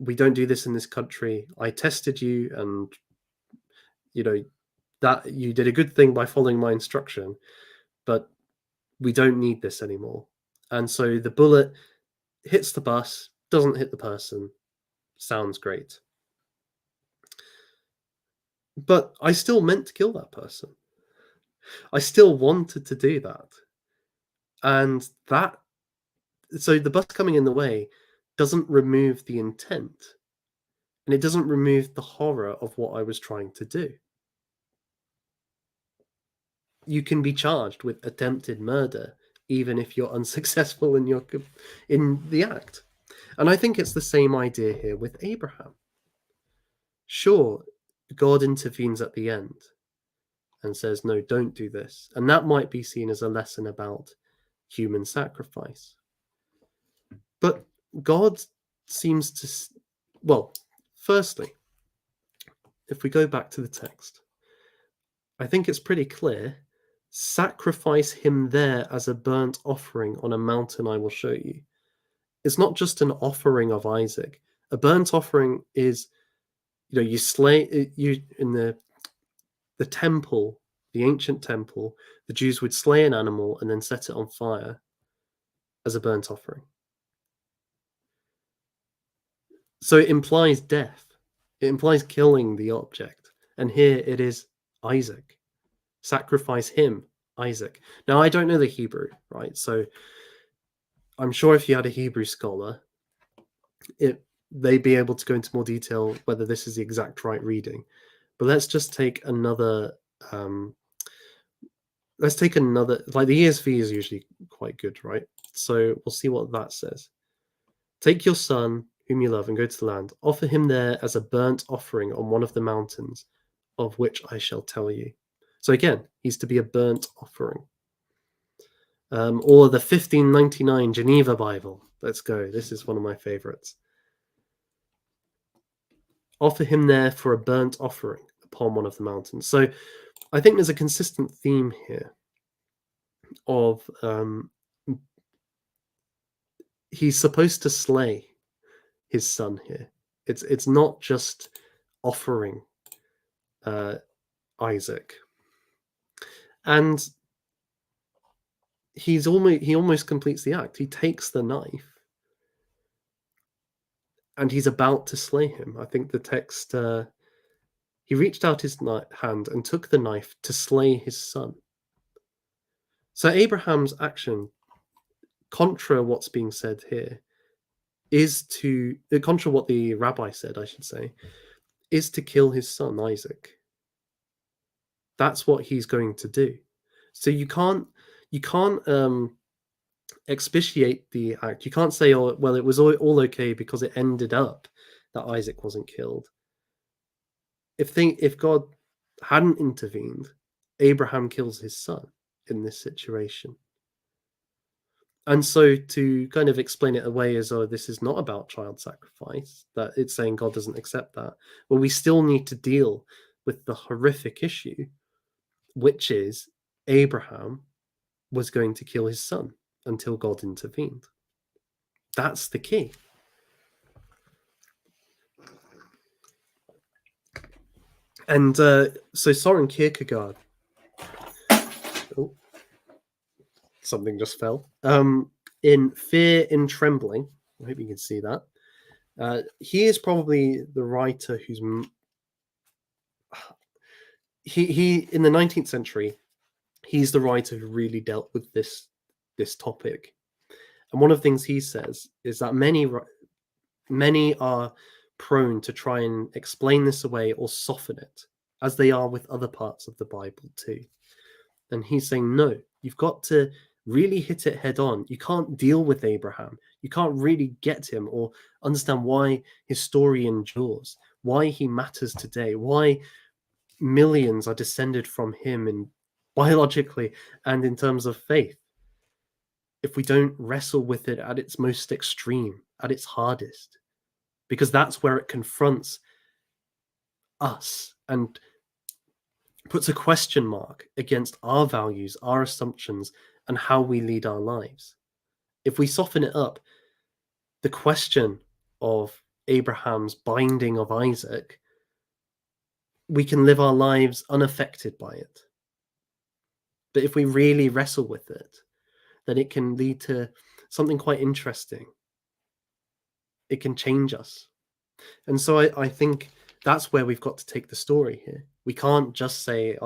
We don't do this in this country. I tested you and, that you did a good thing by following my instruction, but we don't need this anymore. And so the bullet hits the bus, doesn't hit the person. Sounds great. But I still meant to kill that person. I still wanted to do that. And so the bus coming in the way doesn't remove the intent. And it doesn't remove the horror of what I was trying to do. You can be charged with attempted murder even if you're unsuccessful in the act. And I think it's the same idea here with Abraham. Sure, God intervenes at the end and says, no, don't do this. And that might be seen as a lesson about human sacrifice. But God seems to, well, firstly, if we go back to the text, I think it's pretty clear. Sacrifice him there as a burnt offering on a mountain I will show you. It's not just an offering of Isaac. A burnt offering is, you slay you in the temple, the ancient temple. The Jews would slay an animal and then set it on fire as a burnt offering. So it implies death. It implies killing the object. And here it is Isaac. Sacrifice him, Isaac. Now, I don't know the Hebrew, right? So I'm sure if you had a Hebrew scholar, they'd be able to go into more detail whether this is the exact right reading. But let's just take another. Let's take another. Like the ESV is usually quite good, right? So we'll see what that says. Take your son, whom you love, and go to the land. Offer him there as a burnt offering on one of the mountains, of which I shall tell you. So again, he's to be a burnt offering. Or the 1599 Geneva Bible. Let's go. This is one of my favorites. Offer him there for a burnt offering upon one of the mountains. So I think there's a consistent theme here of he's supposed to slay his son here. It's not just offering Isaac, and he almost completes the act. He takes the knife and he's about to slay him. I think the text he reached out his hand and took the knife to slay his son. So Abraham's action, contra what's being said here, is to contra what the rabbi said, I should say, is to kill his son Isaac. That's what he's going to do. So you can't expatiate the act. You can't say, oh, well, it was all okay because it ended up that Isaac wasn't killed. If God hadn't intervened, Abraham kills his son in this situation. And so to kind of explain it away as, oh, this is not about child sacrifice, that it's saying God doesn't accept that, well, we still need to deal with the horrific issue, which is Abraham was going to kill his son until God intervened. That's the key. And so Soren Kierkegaard, something just fell, in Fear in Trembling, I hope you can see that, he is probably the writer who's he in the 19th century, he's the writer who really dealt with this topic. And one of the things he says is that many are prone to try and explain this away or soften it, as they are with other parts of the Bible too. And he's saying, no, you've got to really hit it head on. You can't deal with Abraham. You can't really get him or understand why his story endures, why he matters today, why millions are descended from him in biologically and in terms of faith, if we don't wrestle with it at its most extreme, at its hardest, because that's where it confronts us and puts a question mark against our values, our assumptions, and how we lead our lives. If we soften it up, the question of Abraham's binding of Isaac, we can live our lives unaffected by it. But if we really wrestle with it, then it can lead to something quite interesting. It can change us. And so I think that's where we've got to take the story here. We can't just say,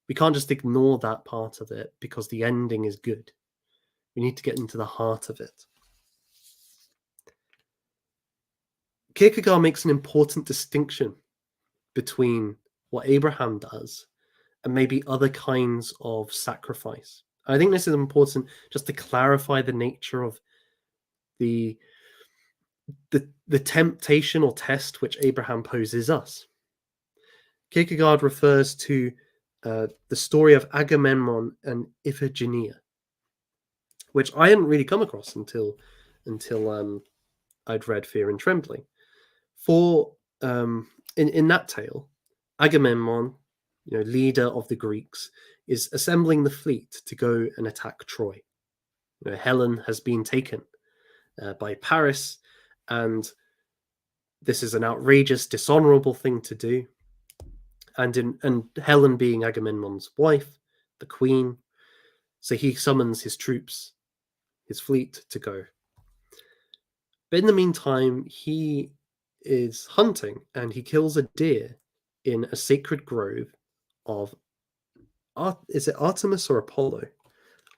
we can't just ignore that part of it because the ending is good. We need to get into the heart of it. Kierkegaard makes an important distinction between what Abraham does and maybe other kinds of sacrifice. I think this is important just to clarify the nature of the temptation or test which Abraham poses us. Kierkegaard refers to the story of Agamemnon and Iphigenia, which I hadn't really come across until I'd read Fear and Trembling. In that tale, Agamemnon, leader of the Greeks, is assembling the fleet to go and attack Troy. Helen has been taken by Paris, and this is an outrageous, dishonorable thing to do. And Helen being Agamemnon's wife, the queen, so he summons his troops, his fleet, to go. But in the meantime, he is hunting and he kills a deer in a sacred grove of is it Artemis or Apollo?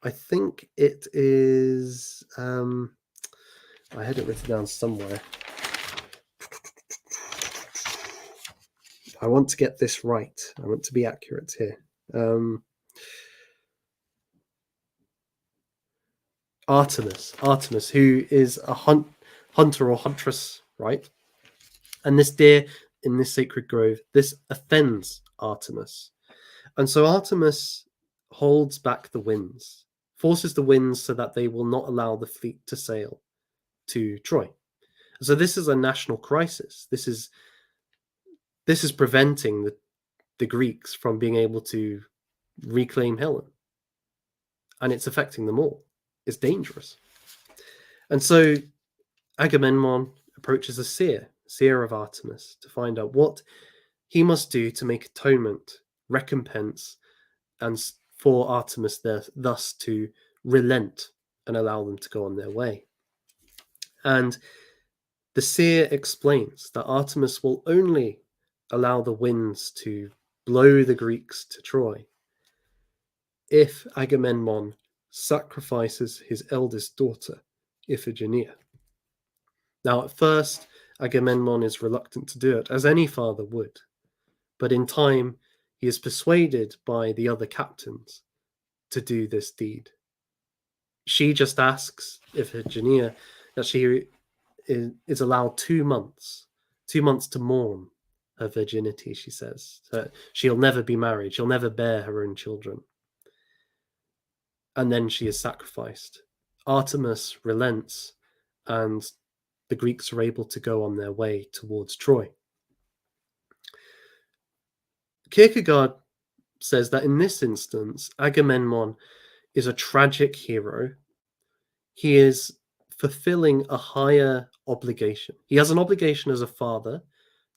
I think it is. I had it written down somewhere. I want to get this right. I want to be accurate here. Artemis, who is a hunter or huntress, right? And this deer in this sacred grove, this offends Artemis. And so Artemis holds back the winds, forces the winds so that they will not allow the fleet to sail to Troy. So this is a national crisis. This is preventing the Greeks from being able to reclaim Helen. And it's affecting them all. It's dangerous. And so Agamemnon approaches a seer of Artemis, to find out what he must do to make atonement, recompense, and for Artemis thus to relent and allow them to go on their way. And the seer explains that Artemis will only allow the winds to blow the Greeks to Troy if Agamemnon sacrifices his eldest daughter, Iphigenia. Now, at first, Agamemnon is reluctant to do it, as any father would. But in time, he is persuaded by the other captains to do this deed. She just asks Iphigenia that she is allowed 2 months, 2 months to mourn her virginity, she says. So she'll never be married. She'll never bear her own children. And then she is sacrificed. Artemis relents, and the Greeks are able to go on their way towards Troy. Kierkegaard says that in this instance, Agamemnon is a tragic hero. He is fulfilling a higher obligation. He has an obligation as a father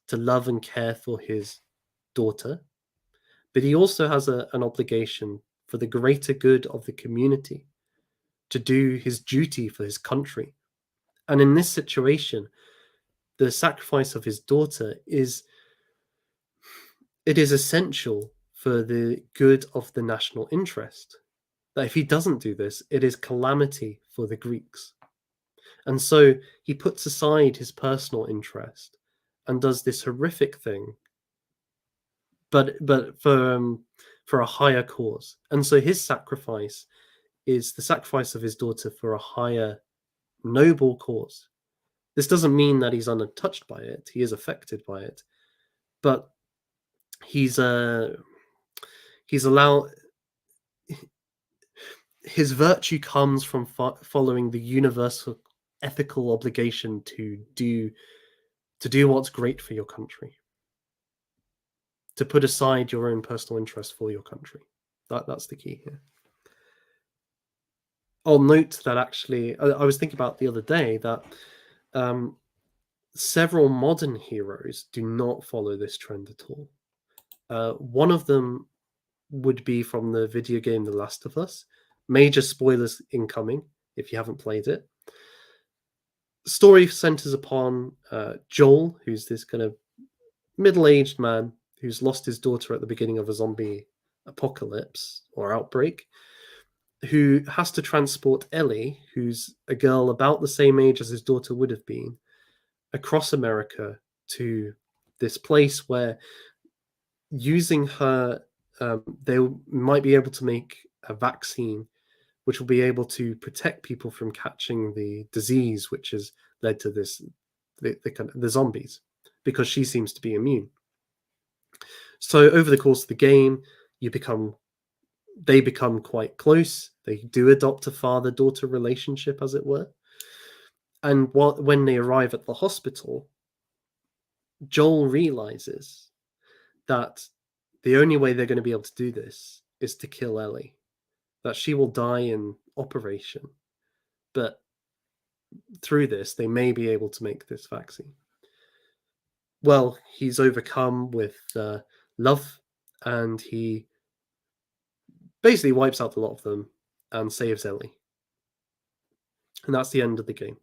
to love and care for his daughter, but he also has an obligation for the greater good of the community, to do his duty for his country. And in this situation, the sacrifice of his daughter is essential for the good of the national interest. That if he doesn't do this, it is calamity for the Greeks. And so he puts aside his personal interest and does this horrific thing, but for a higher cause. And so his sacrifice is the sacrifice of his daughter for a higher, noble cause. This doesn't mean that he's untouched by it. He is affected by it, but he's allowed. His virtue comes from following the universal ethical obligation to do what's great for your country, to put aside your own personal interest for your country. That's the key here. I'll note that actually, I was thinking about the other day that several modern heroes do not follow this trend at all. One of them would be from the video game The Last of Us. Major spoilers incoming if you haven't played it. Story centers upon Joel, who's this kind of middle-aged man who's lost his daughter at the beginning of a zombie apocalypse or outbreak, who has to transport Ellie, who's a girl about the same age as his daughter would have been, across America to this place where, using her, they might be able to make a vaccine which will be able to protect people from catching the disease which has led to this, the zombies, because she seems to be immune. So over the course of the game, they become quite close. They do adopt a father-daughter relationship, as it were. And when they arrive at the hospital, Joel realizes that the only way they're going to be able to do this is to kill Ellie, that she will die in operation. But through this, they may be able to make this vaccine. Well, he's overcome with love, and he basically wipes out a lot of them and saves Ellie. And that's the end of the game.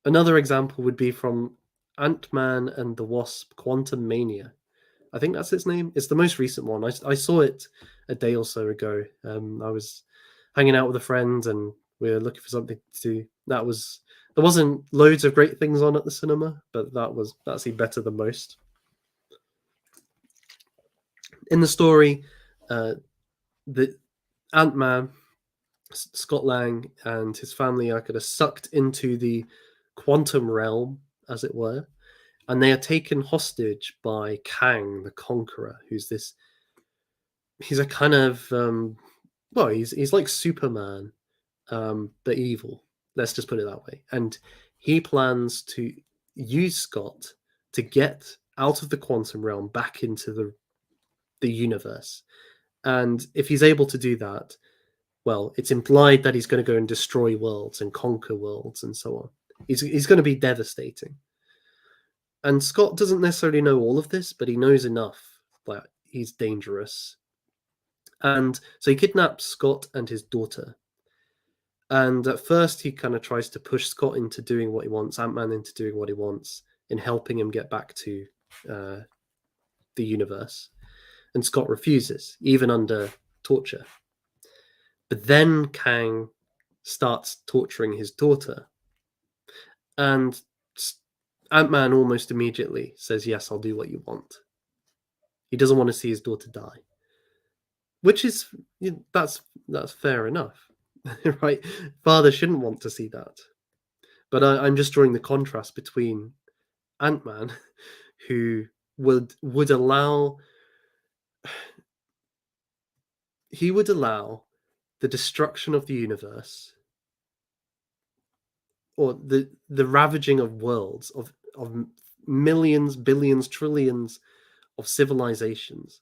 Another example would be from Ant-Man and the Wasp: Quantum Mania. I think that's its name. It's the most recent one. I saw it a day or so ago. I was hanging out with a friend and we were looking for something to do. There wasn't loads of great things on at the cinema, but that seemed better than most. In the story, the Ant-Man, Scott Lang, and his family are kind of sucked into the quantum realm, as it were, and they are taken hostage by Kang the Conqueror, he's a kind of he's like Superman, but evil. Let's just put it that way. And he plans to use Scott to get out of the quantum realm back into the universe. And if he's able to do that, well, it's implied that he's going to go and destroy worlds and conquer worlds and so on. He's going to be devastating. And Scott doesn't necessarily know all of this, but he knows enough that he's dangerous. And so he kidnaps Scott and his daughter. And at first, he kind of tries to push Scott into doing what he wants, Ant-Man into doing what he wants, in helping him get back to the universe. And Scott refuses, even under torture. But then Kang starts torturing his daughter. And Ant-Man almost immediately says, yes, I'll do what you want. He doesn't want to see his daughter die. Which is, that's fair enough, right? Father shouldn't want to see that. But I'm just drawing the contrast between Ant-Man, who would allow the destruction of the universe, or the ravaging of worlds, of millions, billions, trillions of civilizations,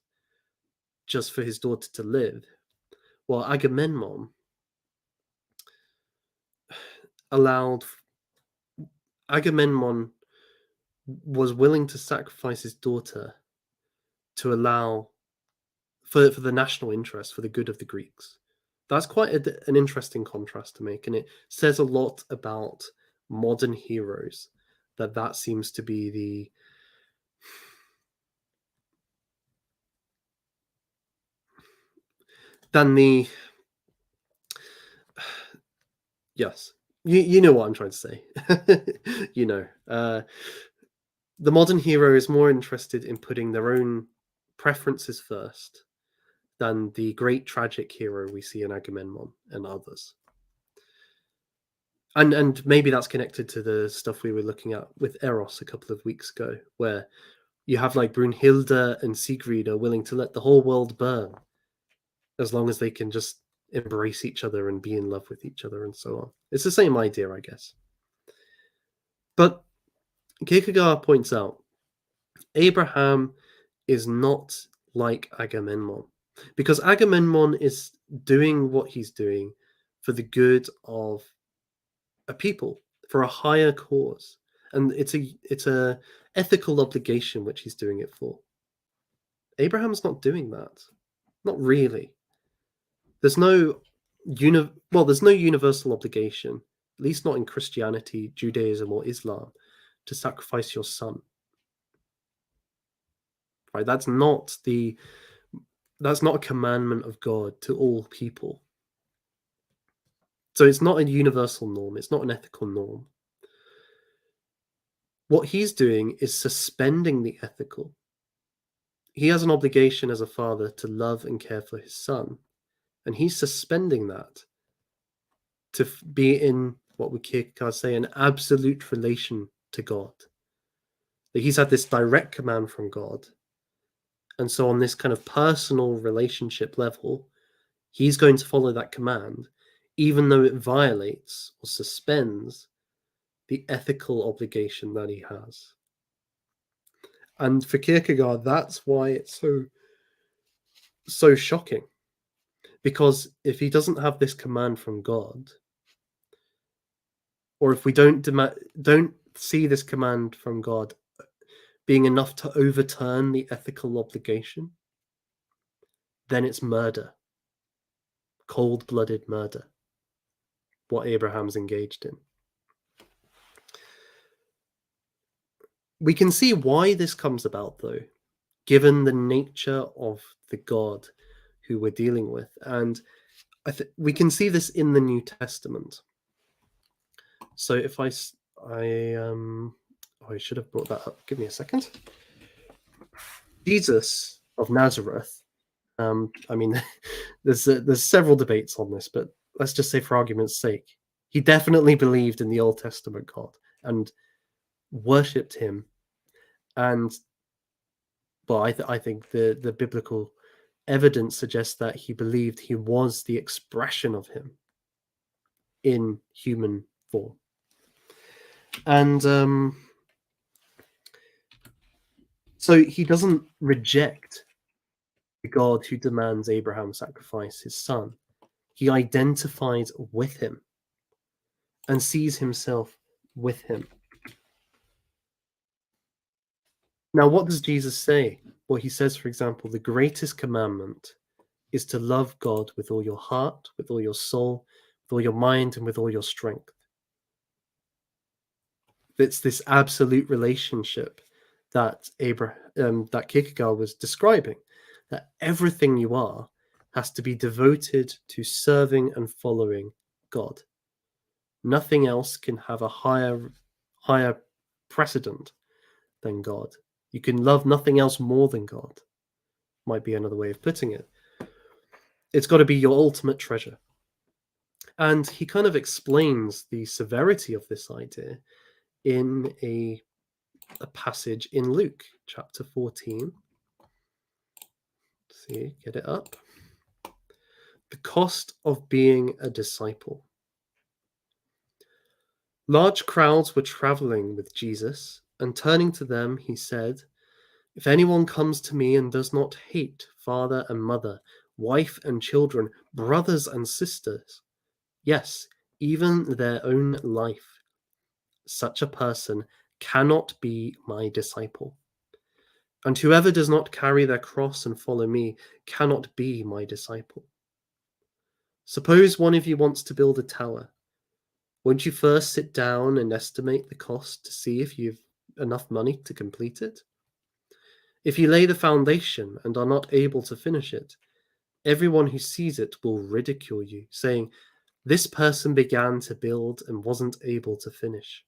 just for his daughter to live, while Agamemnon was willing to sacrifice his daughter to allow for the national interest, for the good of the Greeks. That's quite an interesting contrast to make, and it says a lot about modern heroes, that seems to be the yes, you know what I'm trying to say. The modern hero is more interested in putting their own preferences first than the great tragic hero we see in Agamemnon and others. And maybe that's connected to the stuff we were looking at with Eros a couple of weeks ago, where you have like Brunhilde and Siegfried are willing to let the whole world burn as long as they can just embrace each other and be in love with each other and so on. It's the same idea, I guess. But Kierkegaard points out Abraham is not like Agamemnon, because Agamemnon is doing what he's doing for the good of a people, for a higher cause, and it's a ethical obligation which he's doing it for. Abraham's not doing that, not really. There's no universal obligation, at least not in Christianity, Judaism, or Islam, to sacrifice your son. Right? That's not a commandment of God to all people. So it's not a universal norm. It's not an ethical norm. What he's doing is suspending the ethical. He has an obligation as a father to love and care for his son, and he's suspending that to be in what we Kierkegaard say an absolute relation to God. That he's had this direct command from God, and so on this kind of personal relationship level, he's going to follow that command, even though it violates or suspends the ethical obligation that he has. And for Kierkegaard, that's why it's so shocking. Because if he doesn't have this command from God, or if we don't see this command from God being enough to overturn the ethical obligation, then it's murder. Cold-blooded murder. What Abraham's engaged in. We can see why this comes about, though, given the nature of the God who we're dealing with. And we can see this in the New Testament. So if I should have brought that up. Give me a second. Jesus of Nazareth. I mean, there's several debates on this, but let's just say, for argument's sake, he definitely believed in the Old Testament God and worshipped him. And well, I think the biblical evidence suggests that he believed he was the expression of him in human form. And so he doesn't reject the God who demands Abraham sacrifice his son. He identifies with him and sees himself with him. Now, what does Jesus say? Well, he says, for example, the greatest commandment is to love God with all your heart, with all your soul, with all your mind, and with all your strength. It's this absolute relationship that that Kierkegaard was describing, that everything you are has to be devoted to serving and following God. Nothing else can have a higher precedent than God. You can love nothing else more than God, might be another way of putting it. It's got to be your ultimate treasure. And he kind of explains the severity of this idea in a passage in Luke chapter 14. Let's see, get it up. The cost of being a disciple. Large crowds were traveling with Jesus, and turning to them, he said, "If anyone comes to me and does not hate father and mother, wife and children, brothers and sisters, yes, even their own life, such a person cannot be my disciple. And whoever does not carry their cross and follow me cannot be my disciple. Suppose one of you wants to build a tower. Won't you first sit down and estimate the cost to see if you've enough money to complete it? If you lay the foundation and are not able to finish it, everyone who sees it will ridicule you, saying, 'This person began to build and wasn't able to finish.'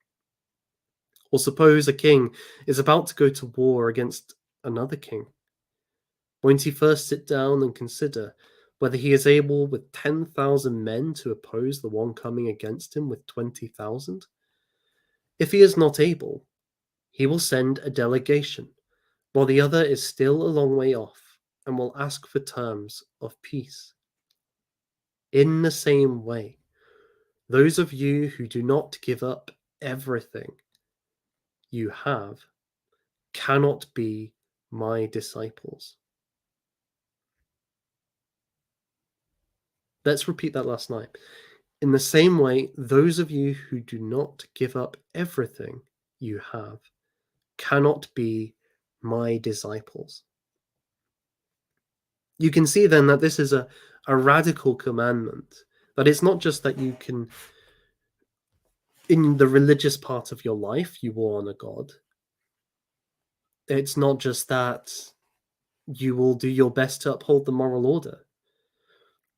Or suppose a king is about to go to war against another king. Won't he first sit down and consider whether he is able with 10,000 men to oppose the one coming against him with 20,000? If he is not able, he will send a delegation, while the other is still a long way off, and will ask for terms of peace. In the same way, those of you who do not give up everything you have cannot be my disciples." Let's repeat that last line. In the same way, those of you who do not give up everything you have cannot be my disciples. You can see then that this is a radical commandment, that it's not just that you can, in the religious part of your life, you will honor God. It's not just that you will do your best to uphold the moral order.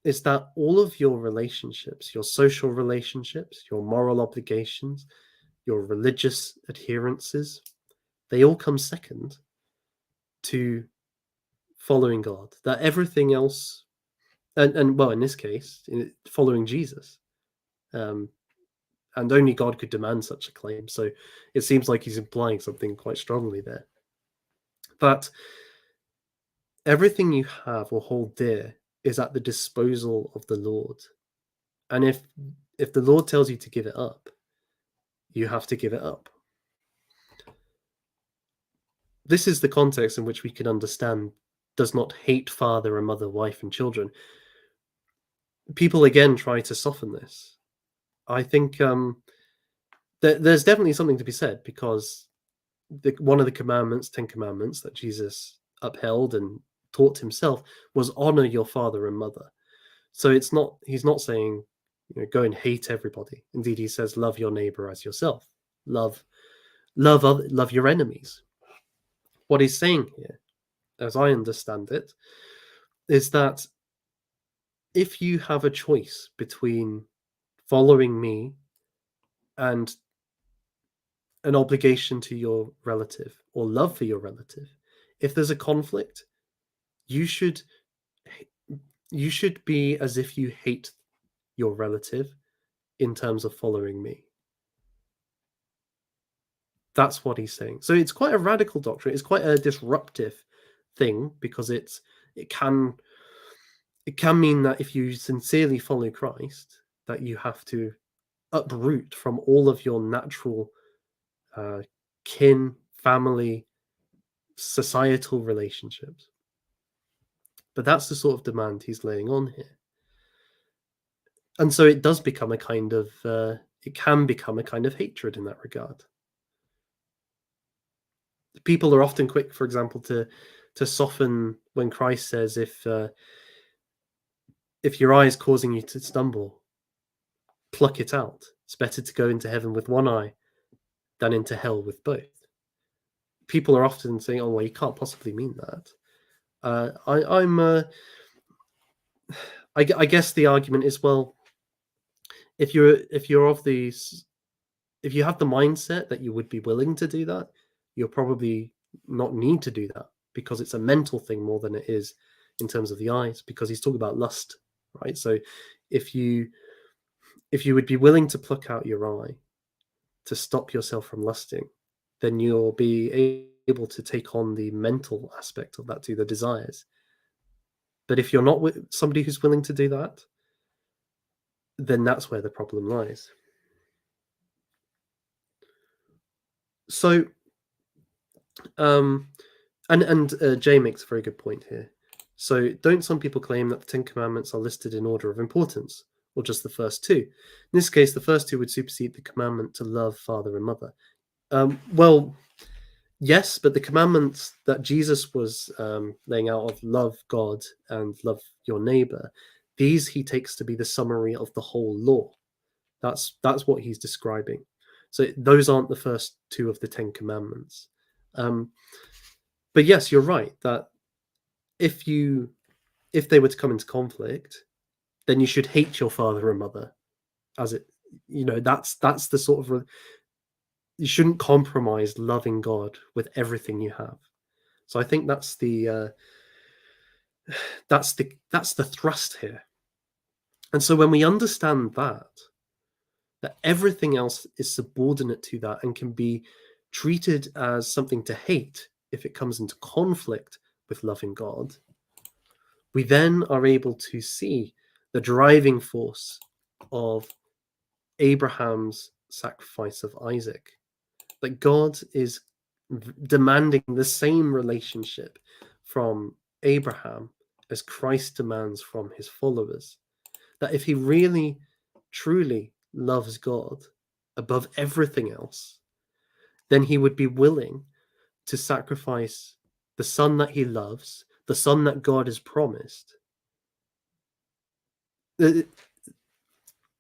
It's that all of your relationships, your social relationships, your moral obligations, your religious adherences, they all come second to following God. That everything else, and well, in this case, following Jesus, and only God could demand such a claim. So it seems like he's implying something quite strongly there. That everything you have or hold dear is at the disposal of the Lord. And if the Lord tells you to give it up, you have to give it up. This is the context in which we can understand does not hate father and mother, wife and children. People again try to soften this. I think there's definitely something to be said, because one of the commandments, 10 Commandments, that Jesus upheld and taught himself was honor your father and mother. So he's not saying, go and hate everybody. Indeed, he says, love your neighbor as yourself. Love love your enemies. What he's saying here, as I understand it, is that if you have a choice between following me and an obligation to your relative or love for your relative, if there's a conflict, you should you should be as if you hate your relative in terms of following me. That's what he's saying. So it's quite a radical doctrine. It's quite a disruptive thing because it can mean that if you sincerely follow Christ, that you have to uproot from all of your natural kin, family, societal relationships. But that's the sort of demand he's laying on here. And so it does become a kind of it can become a kind of hatred in that regard. People are often quick, for example, to soften when Christ says, if your eye is causing you to stumble, pluck it out. It's better to go into heaven with one eye than into hell with both. People are often saying, "Oh, well, you can't possibly mean that." I guess the argument is, well, if you have the mindset that you would be willing to do that, you'll probably not need to do that because it's a mental thing more than it is in terms of the eyes, because he's talking about lust, right? So if you would be willing to pluck out your eye to stop yourself from lusting, then you'll be able to take on the mental aspect of that too, the desires. But if you're not somebody who's willing to do that, then that's where the problem lies. So, Jay makes a very good point here. So, don't some people claim that the Ten Commandments are listed in order of importance, or just the first two? In this case, the first two would supersede the commandment to love father and mother. Well, yes, but the commandments that Jesus was laying out of love God and love your neighbor, these he takes to be the summary of the whole law. That's what he's describing. So those aren't the first two of the Ten Commandments. But yes, you're right that if they were to come into conflict, then you should hate your father and mother. As it, that's the sort of you shouldn't compromise loving God with everything you have. So I think that's the thrust here. And so when we understand that everything else is subordinate to that and can be treated as something to hate if it comes into conflict with loving God, we then are able to see the driving force of Abraham's sacrifice of Isaac. That God is demanding the same relationship from Abraham as Christ demands from his followers. That if he really, truly loves God above everything else, then he would be willing to sacrifice the son that he loves, the son that God has promised.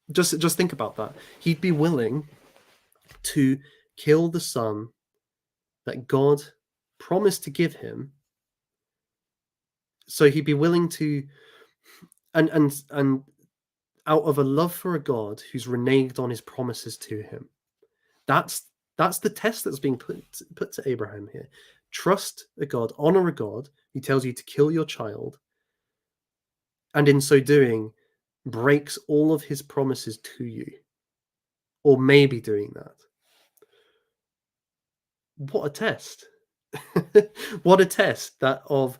Just think about that. He'd be willing to kill the son that God promised to give him. So he'd be willing to, and out of a love for a God who's reneged on his promises to him. That's the test that's being put to Abraham here. Trust a God, honor a God who tells you to kill your child, and in so doing, breaks all of his promises to you, or maybe doing that. What a test! What a test that of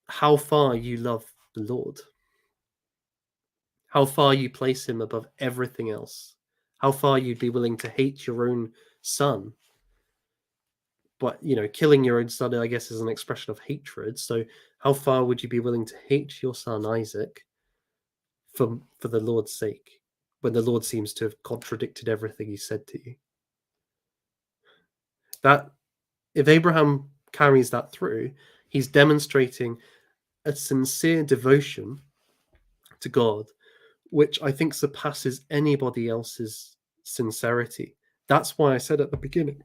how far you love the Lord, how far you place him above everything else, how far you'd be willing to hate your own son. But killing your own son, I guess, is an expression of hatred. So how far would you be willing to hate your son Isaac for the Lord's sake, when the Lord seems to have contradicted everything he said to you? That if Abraham carries that through, he's demonstrating a sincere devotion to God, which I think surpasses anybody else's sincerity. That's why I said at the beginning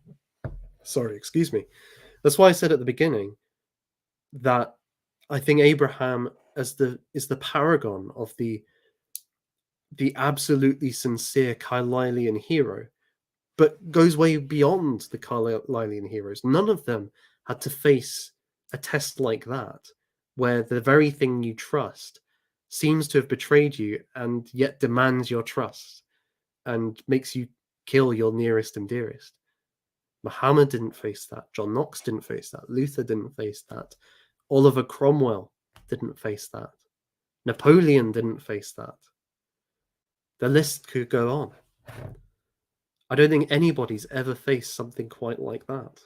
Sorry, excuse me. That's why I said at the beginning that I think Abraham as the is the paragon of the absolutely sincere Carlylean hero, but goes way beyond the Carlylean heroes. None of them had to face a test like that, where the very thing you trust seems to have betrayed you and yet demands your trust and makes you kill your nearest and dearest. Muhammad didn't face that. John Knox didn't face that. Luther didn't face that. Oliver Cromwell didn't face that. Napoleon didn't face that. The list could go on. I don't think anybody's ever faced something quite like that.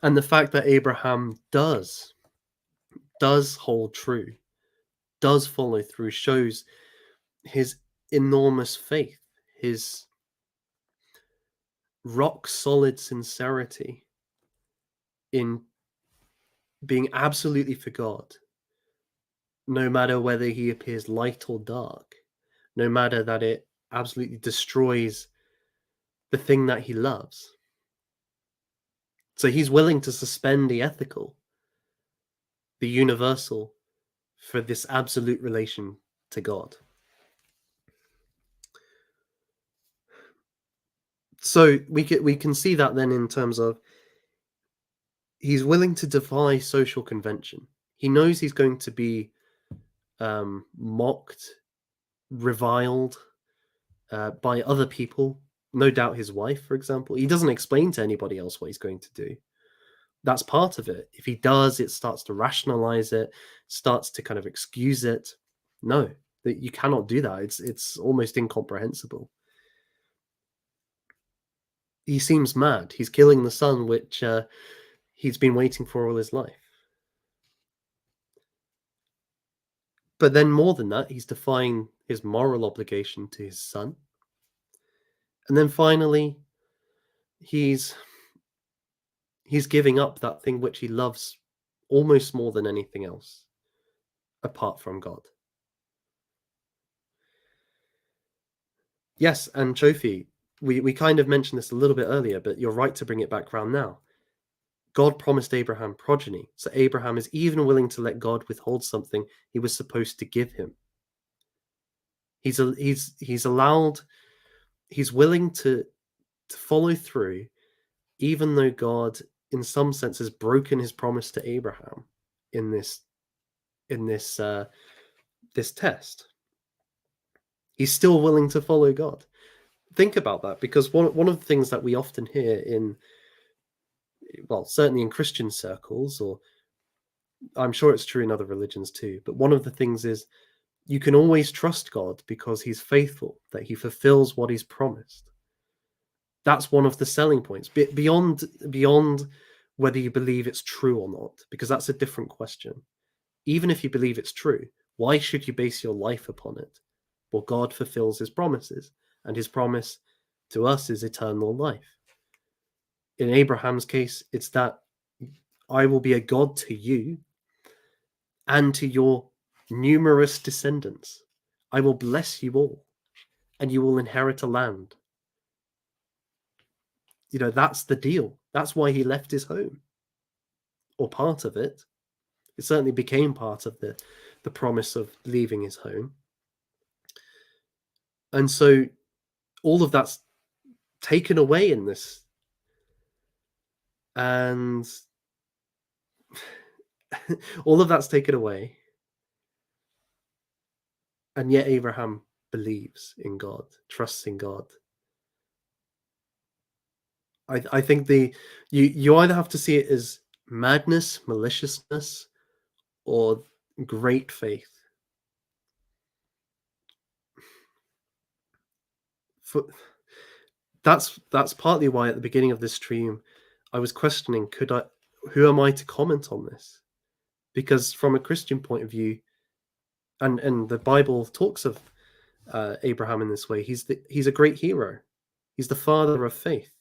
And the fact that Abraham does hold true, does follow through, shows his enormous faith, his rock solid sincerity in being absolutely for God, no matter whether he appears light or dark, no matter that it absolutely destroys the thing that he loves. So he's willing to suspend the ethical, the universal, for this absolute relation to God. So we can see that then in terms of he's willing to defy social convention. He knows he's going to be mocked, reviled by other people. No doubt his wife, for example. He doesn't explain to anybody else what he's going to do. That's part of it. If he does, it starts to rationalize it, starts to kind of excuse it. No, that you cannot do that. It's almost incomprehensible. He seems mad. He's killing the son, which he's been waiting for all his life. But then, more than that, he's defying his moral obligation to his son. And then finally, he's giving up that thing which he loves almost more than anything else, apart from God. Yes, and Chofi, we kind of mentioned this a little bit earlier, but you're right to bring it back round now. God promised Abraham progeny, so Abraham is even willing to let God withhold something he was supposed to give him. He's willing to follow through, even though God, in some sense, has broken his promise to Abraham in this test. He's still willing to follow God. Think about that, because one of the things that we often hear in, well, certainly in Christian circles, or I'm sure it's true in other religions too, but one of the things is you can always trust God because he's faithful, that he fulfills what he's promised. That's one of the selling points, beyond whether you believe it's true or not, because that's a different question. Even if you believe it's true, why should you base your life upon it? Well, God fulfills his promises, and his promise to us is eternal life. In Abraham's case, it's that I will be a God to you and to your numerous descendants. I will bless you all, and you will inherit a land. You know, that's the deal. That's why he left his home, or part of it. It certainly became part of the promise of leaving his home. And so all of that's taken away in this. And all of that's taken away. And yet Abraham believes in God, trusts in God. I think you either have to see it as madness, maliciousness, or great faith. That's partly why at the beginning of this stream I was questioning, who am I to comment on this? Because from a Christian point of view, and the Bible talks of Abraham in this way, he's a great hero. He's the father of faith.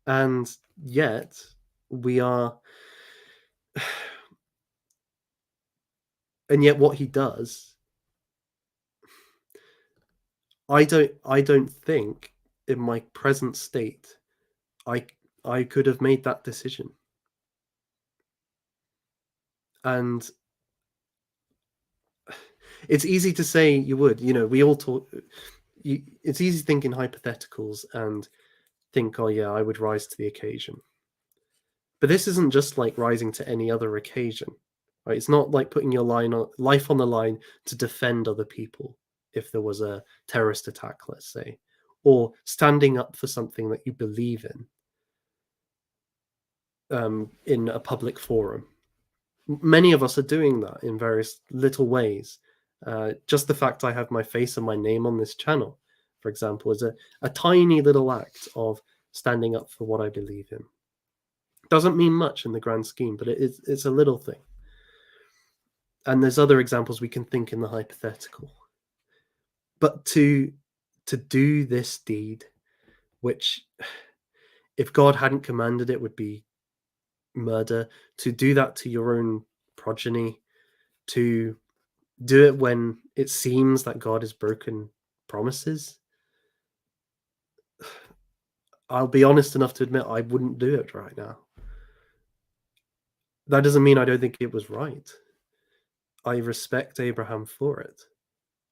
And yet we are and yet what he does, I don't think in my present state I I could have made that decision. And it's easy to say you would, we all talk. It's easy thinking hypotheticals and think, oh yeah, I would rise to the occasion. But this isn't just like rising to any other occasion, right? It's not like putting your life on the line to defend other people if there was a terrorist attack, let's say, or standing up for something that you believe in a public forum. Many of us are doing that in various little ways. Just the fact I have my face and my name on this channel, for example, is a tiny little act of standing up for what I believe in. Doesn't mean much in the grand scheme, but it's a little thing. And there's other examples we can think in the hypothetical. But to do this deed, which if God hadn't commanded it would be murder, to do that to your own progeny, to do it when it seems that God has broken promises, I'll be honest enough to admit I wouldn't do it right now. That doesn't mean I don't think it was right. I respect Abraham for it.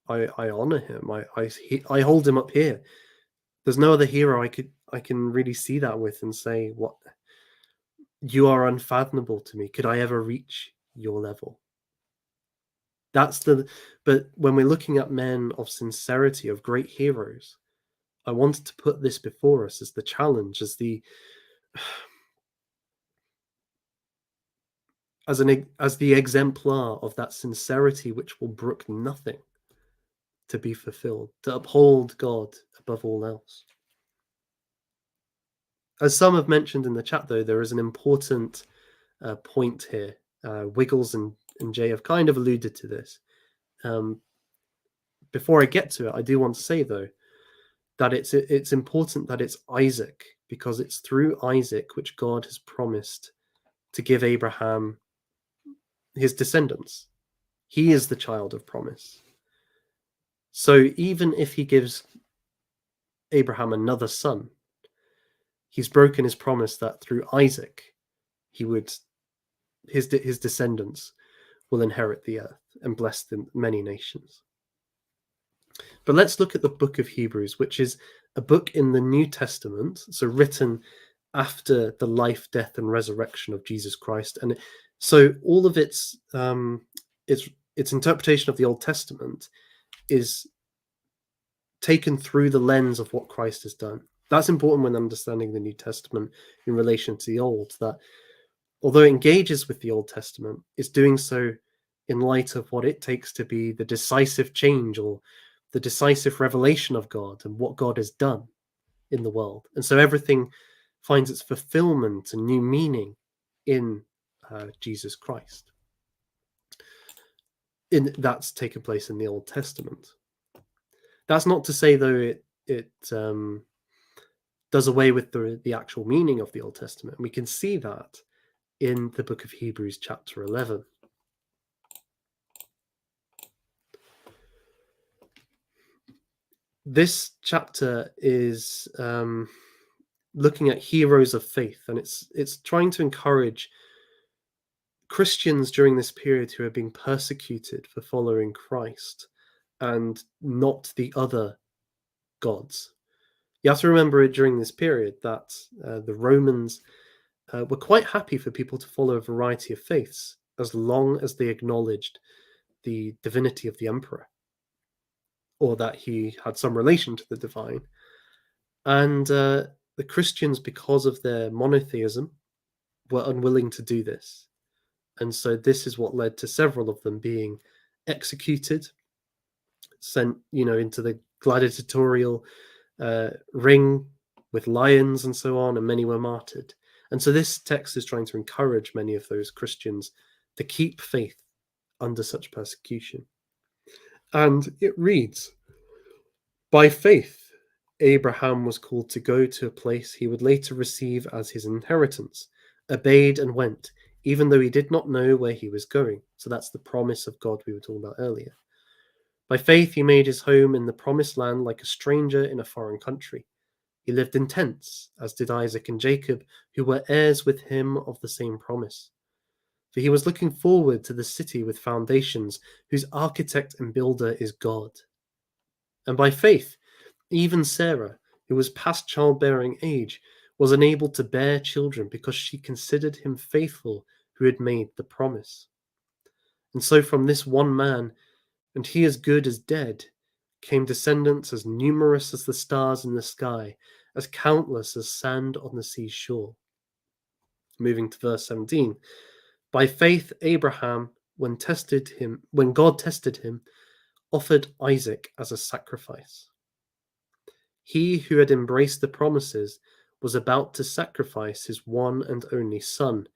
I honor him. I hold him up here. There's no other hero I can really see that with and say, what, you are unfathomable to me. Could I ever reach your level? But when we're looking at men of sincerity, of great heroes, I wanted to put this before us as the challenge, as the as the exemplar of that sincerity which will brook nothing to be fulfilled, to uphold God above all else. As some have mentioned in the chat, though, there is an important point here. Wiggles and Jay have kind of alluded to this. Before I get to it, I do want to say, though, that it's important that it's Isaac, because it's through Isaac which God has promised to give Abraham his descendants. He is the child of promise. So even if he gives Abraham another son, he's broken his promise that through Isaac, his descendants will inherit the earth and bless the many nations. But let's look at the book of Hebrews, which is a book in the New Testament, so written after the life, death, and resurrection of Jesus Christ. And so all of its interpretation of the Old Testament is taken through the lens of what Christ has done. That's important when understanding the New Testament in relation to the Old, that although it engages with the Old Testament, it's doing so in light of what it takes to be the decisive change or the decisive revelation of God and what God has done in the world. And so everything finds its fulfillment and new meaning in Jesus Christ. That's taken place in the Old Testament. That's not to say, though, it does away with the actual meaning of the Old Testament. We can see that in the book of Hebrews, chapter 11. This chapter is looking at heroes of faith, and it's trying to encourage Christians during this period who are being persecuted for following Christ and not the other gods. You have to remember it during this period that the Romans were quite happy for people to follow a variety of faiths as long as they acknowledged the divinity of the emperor, or that he had some relation to the divine. And the Christians, because of their monotheism, were unwilling to do this. And so this is what led to several of them being executed, sent, into the gladiatorial ring with lions and so on, and many were martyred. And so this text is trying to encourage many of those Christians to keep faith under such persecution. And it reads, "By faith, Abraham was called to go to a place he would later receive as his inheritance, obeyed and went, even though he did not know where he was going." So that's the promise of God we were talking about earlier. By faith, he made his home in the promised land like a stranger in a foreign country. He lived in tents, as did Isaac and Jacob, who were heirs with him of the same promise. For he was looking forward to the city with foundations, whose architect and builder is God. And by faith, even Sarah, who was past childbearing age, was unable to bear children because she considered him faithful who had made the promise. And so from this one man, and he as good as dead, came descendants as numerous as the stars in the sky, as countless as sand on the seashore. Moving to verse 17. By faith Abraham, when God tested him, offered Isaac as a sacrifice. He who had embraced the promises was about to sacrifice his one and only son,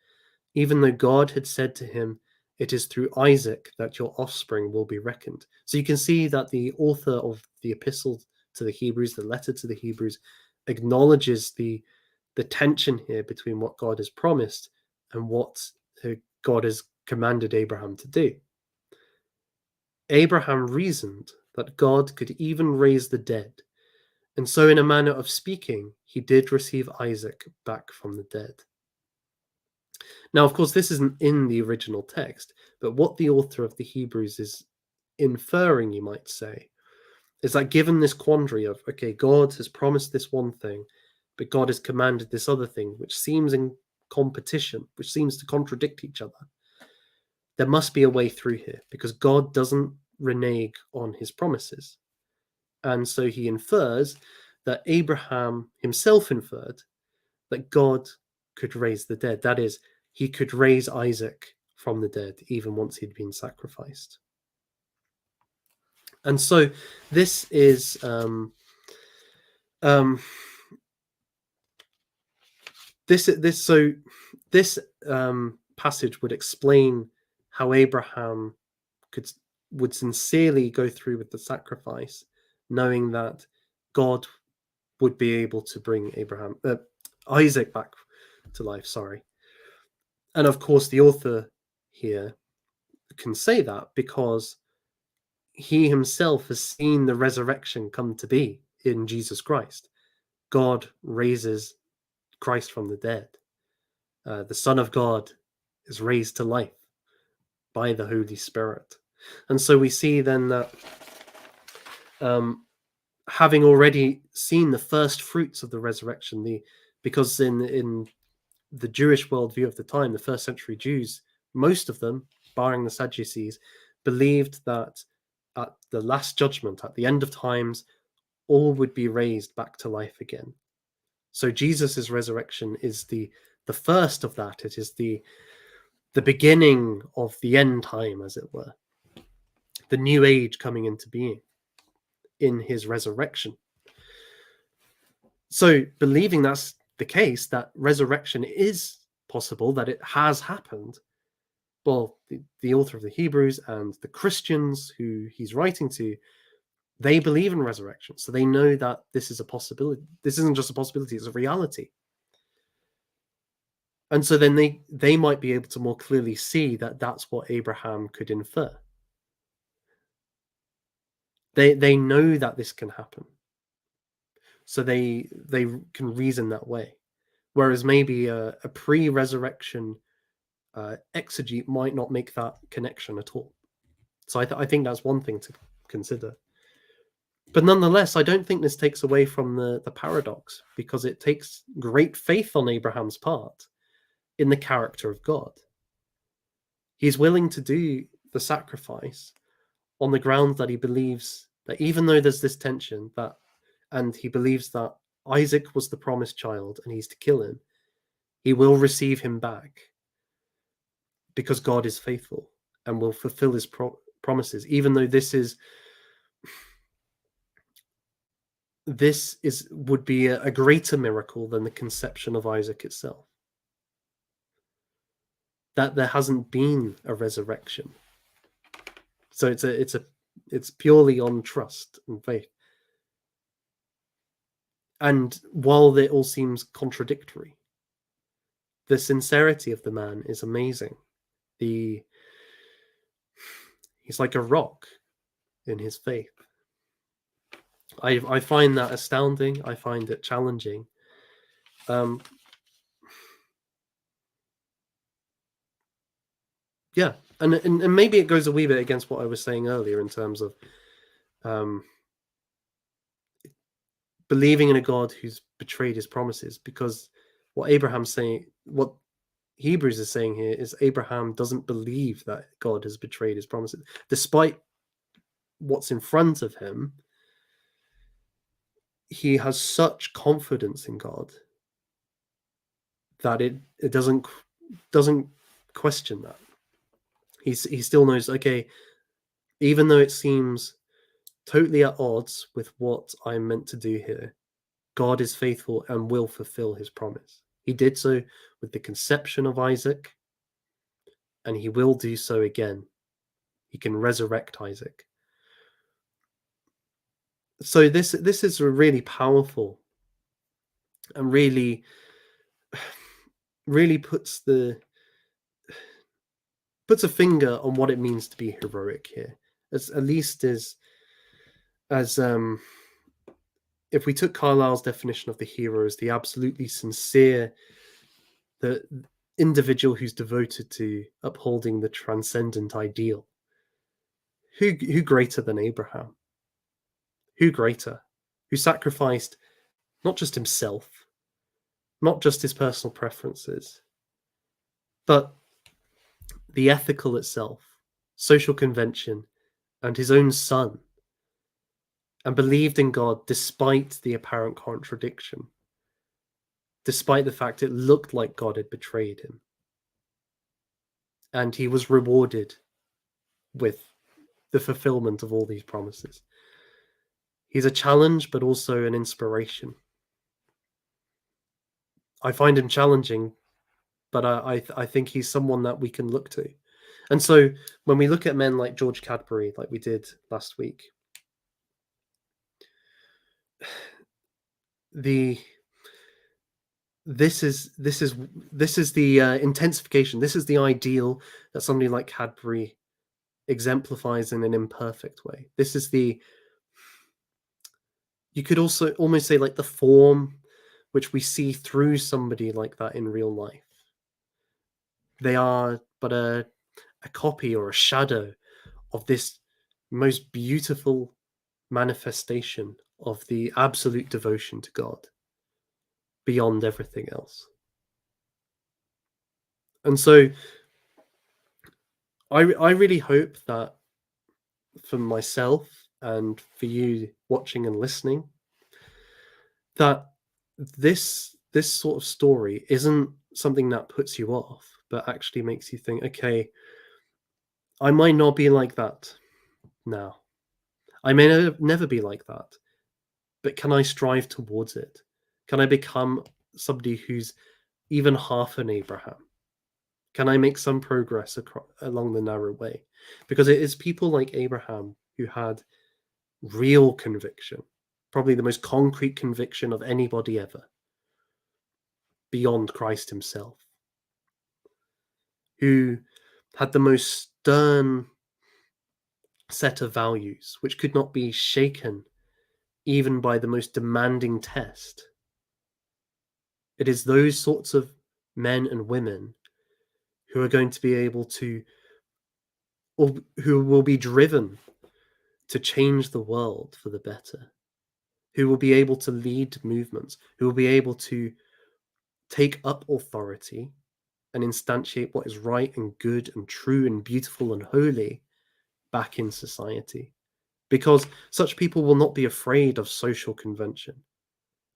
even though God had said to him, "It is through Isaac that your offspring will be reckoned." So you can see that the author of the epistle to the Hebrews, the letter to the Hebrews, acknowledges the tension here between what God has promised and what God has commanded Abraham to do. Abraham reasoned that God could even raise the dead, and so in a manner of speaking, he did receive Isaac back from the dead. Now, of course, this isn't in the original text, but what the author of the Hebrews is inferring, you might say, is that given this quandary of, okay, God has promised this one thing, but God has commanded this other thing, which seems in competition, which seems to contradict each other, there must be a way through here because God doesn't renege on his promises. And so he infers that Abraham himself inferred that God could raise the dead. That is, he could raise Isaac from the dead even once he'd been sacrificed. And so this is this passage would explain how Abraham would sincerely go through with the sacrifice, knowing that God would be able to bring Isaac back to life. Sorry. And of course, the author here can say that because he himself has seen the resurrection come to be in Jesus Christ. God raises Christ from the dead. The Son of God is raised to life by the Holy Spirit. And so we see then that having already seen the first fruits of the resurrection, because in the Jewish worldview of the time, the first century Jews, most of them, barring the Sadducees, believed that at the last judgment, at the end of times, all would be raised back to life again. So Jesus' resurrection is the first of that. It is the beginning of the end time, as it were, the new age coming into being in his resurrection. So believing that's the case, that resurrection is possible, that it has happened, well, the author of the Hebrews and the Christians who he's writing to, they believe in resurrection. So they know that this is a possibility. This isn't just a possibility, it's a reality. And so then they might be able to more clearly see that that's what Abraham could infer. They know that this can happen. So they can reason that way. Whereas maybe a pre-resurrection exegete might not make that connection at all. So I think that's one thing to consider. But nonetheless, I don't think this takes away from the paradox, because it takes great faith on Abraham's part in the character of God. He's willing to do the sacrifice on the grounds that he believes that even though there's this tension, and he believes that Isaac was the promised child and he's to kill him, he will receive him back because God is faithful and will fulfill his promises, even though this would be a greater miracle than the conception of Isaac itself. That there hasn't been a resurrection. So it's purely on trust and faith. And while it all seems contradictory, the sincerity of the man is amazing. He's like a rock. in his faith. I find that astounding. I find it challenging. Yeah, and maybe it goes a wee bit against what I was saying earlier in terms of believing in a God who's betrayed his promises, because what Abraham's saying, what Hebrews is saying here, is Abraham doesn't believe that God has betrayed his promises, despite what's in front of him. He has such confidence in God that it doesn't question that. He still knows, okay, even though it seems totally at odds with what I'm meant to do here, God is faithful and will fulfill his promise. He did so with the conception of Isaac, and he will do so again. He can resurrect Isaac. So this is a really powerful and really puts a finger on what it means to be heroic here. At least as if we took Carlyle's definition of the hero as the absolutely sincere, the individual who's devoted to upholding the transcendent ideal, who greater than Abraham? Who greater? Who sacrificed not just himself, not just his personal preferences, but the ethical itself, social convention, and his own son, and believed in God despite the apparent contradiction, despite the fact it looked like God had betrayed him. And he was rewarded with the fulfillment of all these promises. He's a challenge, but also an inspiration. I find him challenging, but I think he's someone that we can look to. And so when we look at men like George Cadbury, like we did last week, this is the intensification. This is the ideal that somebody like Cadbury exemplifies in an imperfect way. This is you could also almost say like the form which we see through somebody like that in real life. They are but a copy or a shadow of this most beautiful manifestation of the absolute devotion to God beyond everything else. And so I really hope that for myself and for you watching and listening, that this sort of story isn't something that puts you off, but actually makes you think, okay, I might not be like that now. I may never be like that, but can I strive towards it? Can I become somebody who's even half an Abraham? Can I make some progress along the narrow way? Because it is people like Abraham who had real conviction, probably the most concrete conviction of anybody ever, beyond Christ himself, who had the most stern set of values, which could not be shaken even by the most demanding test. It is those sorts of men and women who are going to be able to, or who will be driven to change the world for the better, who will be able to lead movements, who will be able to take up authority and instantiate what is right and good and true and beautiful and holy back in society. Because such people will not be afraid of social convention.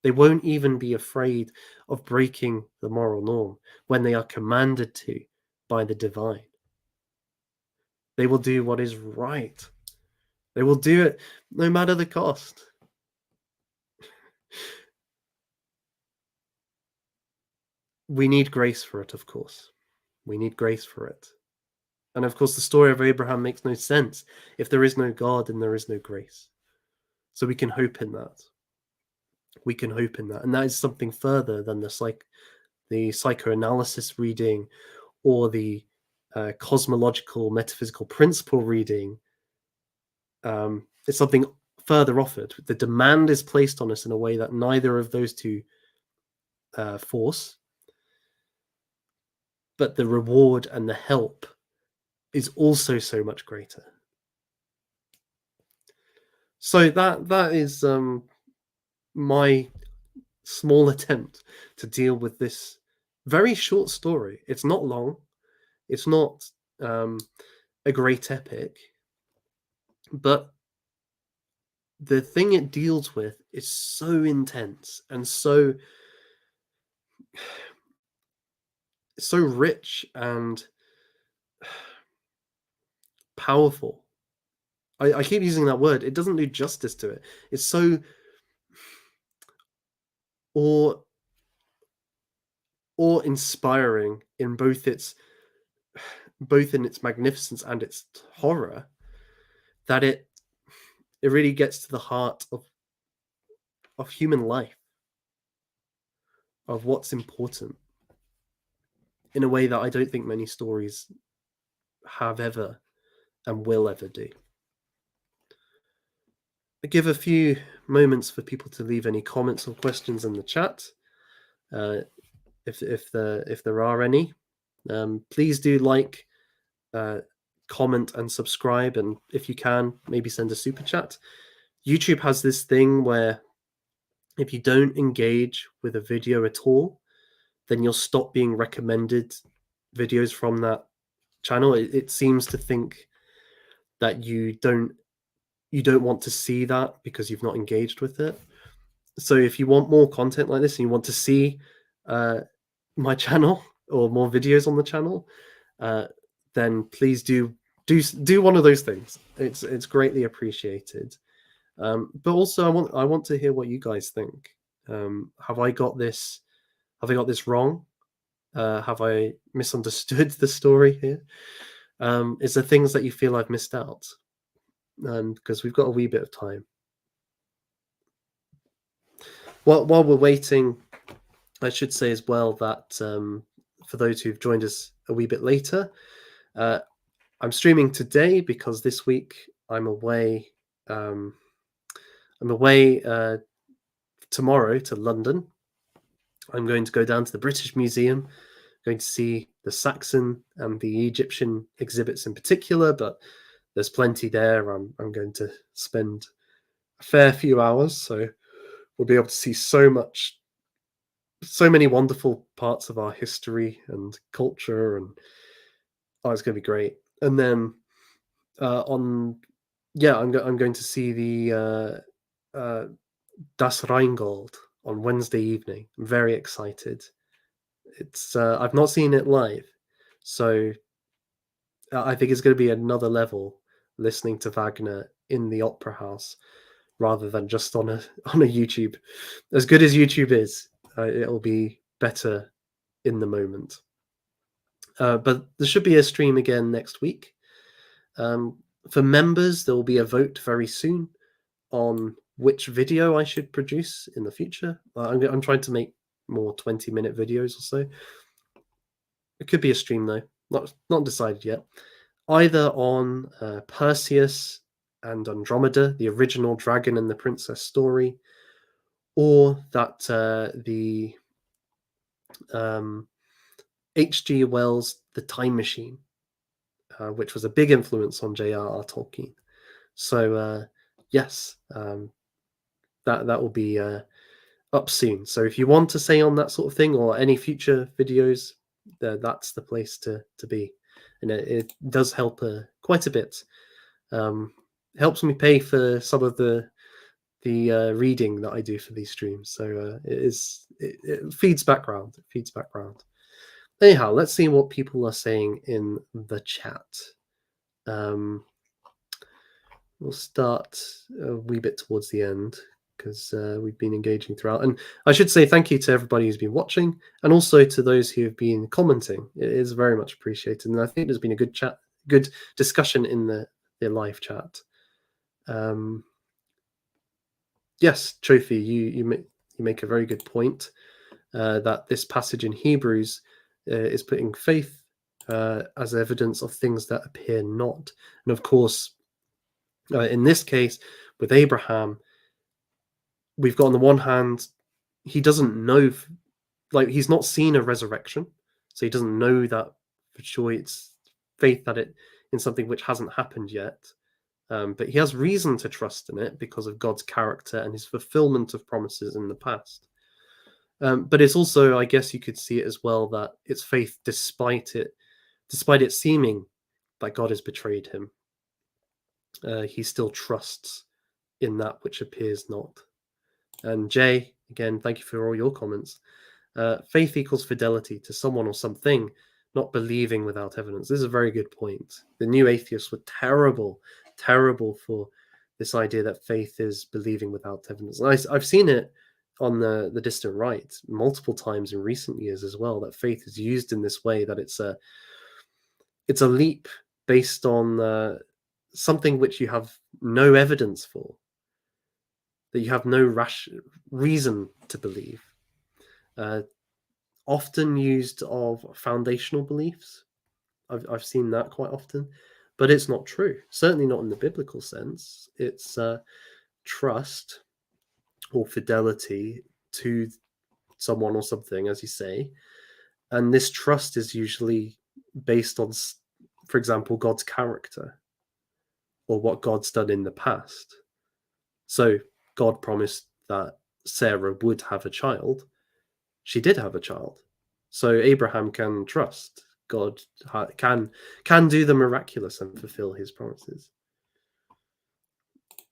They won't even be afraid of breaking the moral norm when they are commanded to by the divine. They will do what is right. They will do it no matter the cost. We need grace for it, of course. We need grace for it. And of course, the story of Abraham makes no sense. If there is no God, then there is no grace. So we can hope in that. We can hope in that. And that is something further than the psychoanalysis reading or the cosmological metaphysical principle reading It's something further offered. The demand is placed on us in a way that neither of those two force, but the reward and the help is also so much greater. So that is my small attempt to deal with this very short story. It's not long. It's not a great epic, but the thing it deals with is so intense and so rich and powerful. I keep using that word. It doesn't do justice to it. It's so awe inspiring in both in its magnificence and its horror, that it really gets to the heart of human life, of what's important, in a way that I don't think many stories have ever and will ever do. I give a few moments for people to leave any comments or questions in the chat, if there are any. Please do like, comment, and subscribe, and if you can, maybe send a super chat. YouTube has this thing where if you don't engage with a video at all, then you'll stop being recommended videos from that channel. It seems to think that you don't want to see that because you've not engaged with it. So if you want more content like this and you want to see my channel or more videos on the channel, then please do one of those things. It's greatly appreciated. But also I want to hear what you guys think. Have I got this wrong? Have I misunderstood the story here? Is there things that you feel I've missed out? Because we've got a wee bit of time. While we're waiting, I should say as well that for those who've joined us a wee bit later, I'm streaming today because this week I'm away. I'm away tomorrow to London. I'm going to go down to the British Museum, going to see the Saxon and the Egyptian exhibits in particular, but there's plenty there. I'm going to spend a fair few hours, so we'll be able to see so many wonderful parts of our history and culture, and it's going to be great. And then I'm going to see the Das Rheingold on Wednesday evening. I'm very excited. It's I've not seen it live, so I think it's going to be another level listening to Wagner in the opera house rather than just on a YouTube. As good as YouTube is, it'll be better in the moment. But there should be a stream again next week. For members, there will be a vote very soon on which video I should produce in the future. I'm trying to make more 20-minute videos or so. It could be a stream though, not decided yet. Either on Perseus and Andromeda, the original Dragon and the Princess story, or that the H.G. Wells' The Time Machine, which was a big influence on J.R.R. Tolkien. So yes, that will be up soon. So if you want to say on that sort of thing or any future videos, that's the place to be. And it does help quite a bit. Helps me pay for some of the reading that I do for these streams. So it feeds background. It feeds background. Anyhow, let's see what people are saying in the chat. We'll start a wee bit towards the end because we've been engaging throughout. And I should say thank you to everybody who's been watching and also to those who have been commenting. It is very much appreciated. And I think there's been a good discussion in the live chat. Yes, Trophy, you make a very good point that this passage in Hebrews is putting faith as evidence of things that appear not. And of course, In this case, with Abraham, we've got on the one hand, he doesn't know, like he's not seen a resurrection, so he doesn't know that for sure. It's faith that it in something which hasn't happened yet. But he has reason to trust in it because of God's character and his fulfillment of promises in the past. But it's also, I guess you could see it as well, that it's faith despite it seeming that God has betrayed him. He still trusts in that which appears not. And Jay, again, thank you for all your comments. Faith equals fidelity to someone or something, not believing without evidence. This is a very good point. The new atheists were terrible for this idea that faith is believing without evidence. And I've seen it on the distant right multiple times in recent years as well, that faith is used in this way, that it's a leap based on something which you have no evidence for, that you have no reason to believe. Often used of foundational beliefs. I've seen that quite often, but it's not true. Certainly not in the biblical sense. It's trust or fidelity to someone or something, as you say, and this trust is usually based on, for example, God's character or what God's done in the past. So God promised that Sarah would have a child. She did have a child. So Abraham can trust God can do the miraculous and fulfill his promises.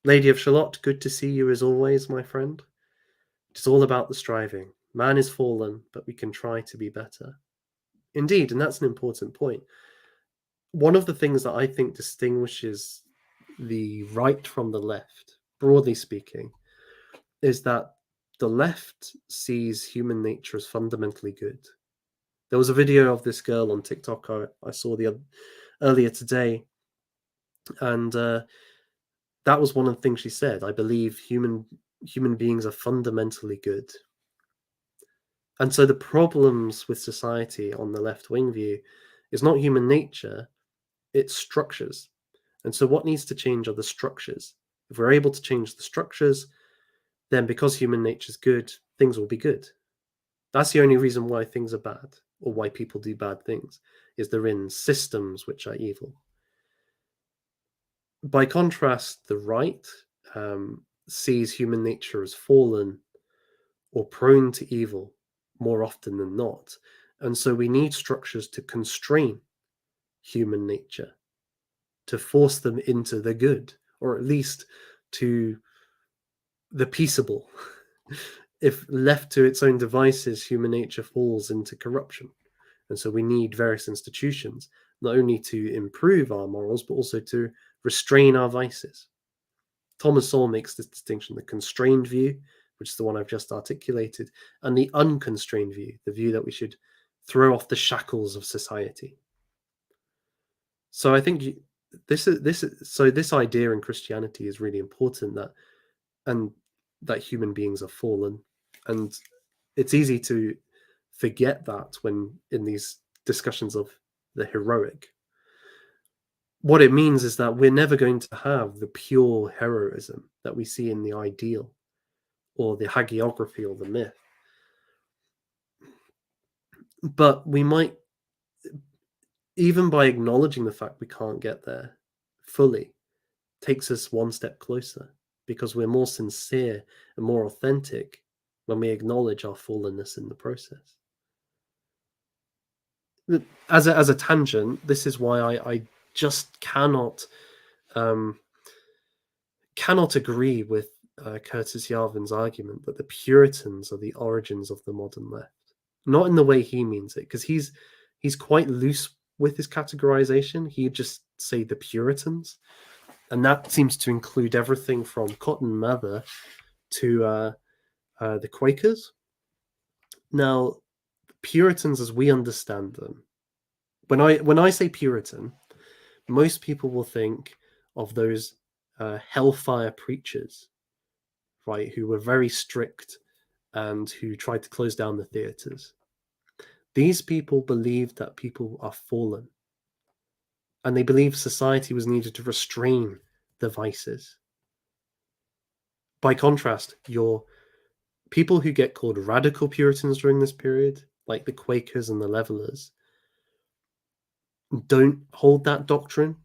Lady of Shalott, good to see you as always, my friend. It is all about the striving. Man is fallen, but we can try to be better. Indeed, and that's an important point. One of the things that I think distinguishes the right from the left, broadly speaking, is that the left sees human nature as fundamentally good. There was a video of this girl on TikTok I saw earlier today, and that was one of the things she said. I believe human beings are fundamentally good. And so the problems with society on the left-wing view is not human nature, it's structures. And so what needs to change are the structures. If we're able to change the structures, then because human nature is good, things will be good. That's the only reason why things are bad, or why people do bad things, is they're in systems which are evil. By contrast, the right sees human nature as fallen or prone to evil more often than not. And so we need structures to constrain human nature, to force them into the good, or at least to the peaceable. If left to its own devices, human nature falls into corruption. And so we need various institutions, not only to improve our morals, but also to restrain our vices. Thomas Sowell makes this distinction: the constrained view, which is the one I've just articulated, and the unconstrained view, the view that we should throw off the shackles of society. So I think this idea in Christianity is really important, that human beings are fallen, and it's easy to forget that when in these discussions of the heroic. What it means is that we're never going to have the pure heroism that we see in the ideal or the hagiography or the myth. But we might, even by acknowledging the fact we can't get there fully, takes us one step closer, because we're more sincere and more authentic when we acknowledge our fallenness in the process. As a tangent, this is why I just cannot agree with Curtis Yarvin's argument that the Puritans are the origins of the modern left. Not in the way he means it, because he's quite loose with his categorization. He'd just say the Puritans, and that seems to include everything from Cotton Mather to the Quakers. Now, Puritans, as we understand them, when I say Puritan, most people will think of those hellfire preachers, right, who were very strict and who tried to close down the theaters. These people believed that people are fallen, and they believed society was needed to restrain the vices. By contrast, your people who get called radical Puritans during this period, like the Quakers and the Levelers, don't hold that doctrine.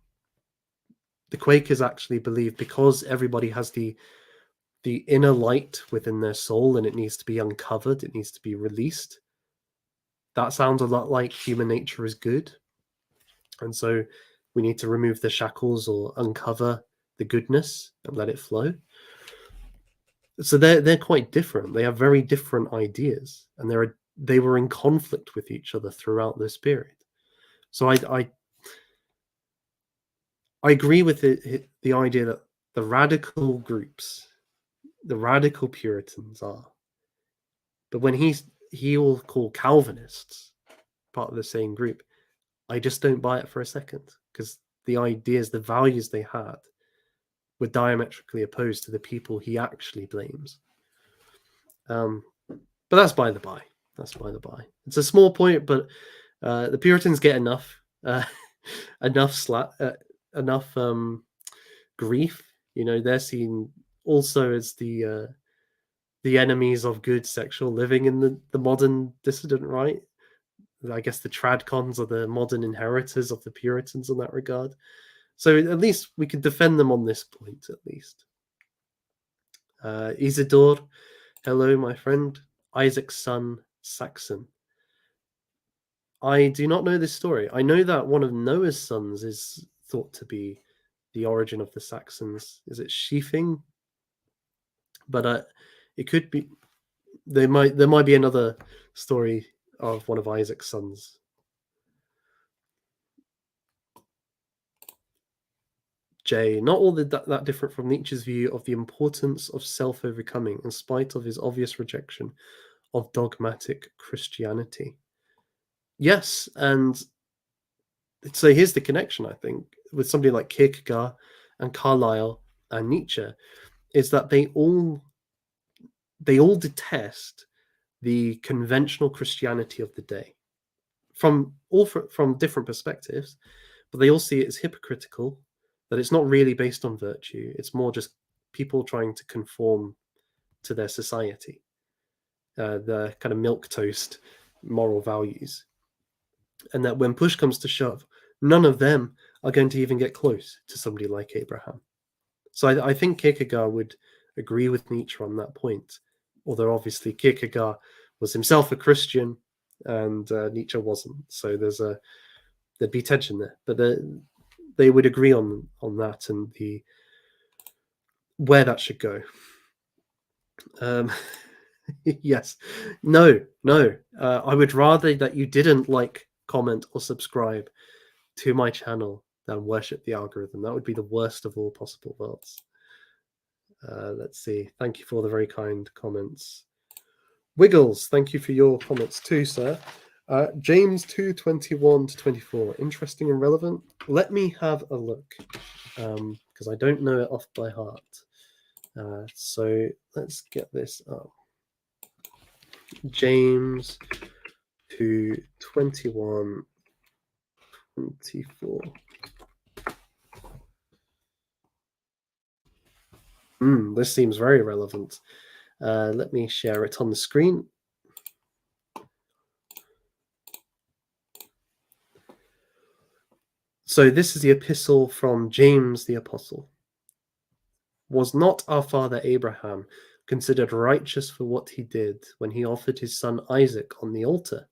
The Quakers actually believe because everybody has the inner light within their soul and it needs to be uncovered, it needs to be released. That sounds a lot like human nature is good. And so we need to remove the shackles or uncover the goodness and let it flow. So they're quite different. They have very different ideas, and they were in conflict with each other throughout this period. So I agree with the idea that the radical groups, the radical Puritans are, but when he will call Calvinists part of the same group, I just don't buy it for a second, because the ideas, the values they had were diametrically opposed to the people he actually blames. But that's by the by. That's by the by. It's a small point, but the Puritans get enough enough grief. You know, they're seen also as the enemies of good sexual living in the modern dissident right. I guess the tradcons are the modern inheritors of the Puritans in that regard. So at least we can defend them on this point, at least. Isidore, hello, my friend. Isaac's son, Saxon. I do not know this story. I know that one of Noah's sons is thought to be the origin of the Saxons. Is it Sheafing? But it could be. There might be another story of one of Isaac's sons. J. Not all that different from Nietzsche's view of the importance of self-overcoming, in spite of his obvious rejection of dogmatic Christianity. Yes, and so here's the connection, I think, with somebody like Kierkegaard and Carlyle and Nietzsche, is that they all detest the conventional Christianity of the day from different perspectives, but they all see it as hypocritical, that it's not really based on virtue. It's more just people trying to conform to their society, the kind of milquetoast moral values. And that when push comes to shove, none of them are going to even get close to somebody like Abraham. So I think Kierkegaard would agree with Nietzsche on that point, although obviously Kierkegaard was himself a Christian and Nietzsche wasn't. So there'd be tension there, but they would agree on that and where that should go. Yes, no. I would rather that you didn't like, comment, or subscribe to my channel than worship the algorithm. That would be the worst of all possible worlds. Let's see. Thank you for the very kind comments. Wiggles, thank you for your comments too, sir. James 2:21-24. Interesting and relevant. Let me have a look, because I don't know it off by heart. So let's get this up. James 2:21-24. This seems very relevant. Let me share it on the screen. So this is the epistle from James the Apostle. Was not our father Abraham considered righteous for what he did when he offered his son Isaac on the altar?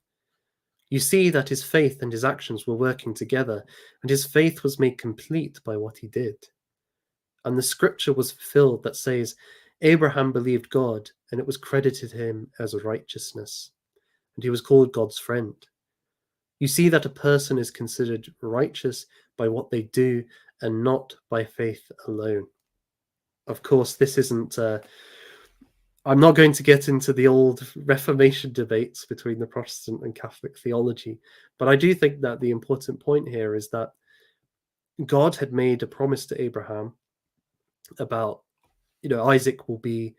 You see that his faith and his actions were working together, and his faith was made complete by what he did. And the scripture was fulfilled that says, Abraham believed God, and it was credited him as righteousness, and he was called God's friend. You see that a person is considered righteous by what they do and not by faith alone. Of course, this isn't... I'm not going to get into the old Reformation debates between the Protestant and Catholic theology, but I do think that the important point here is that God had made a promise to Abraham about, Isaac will be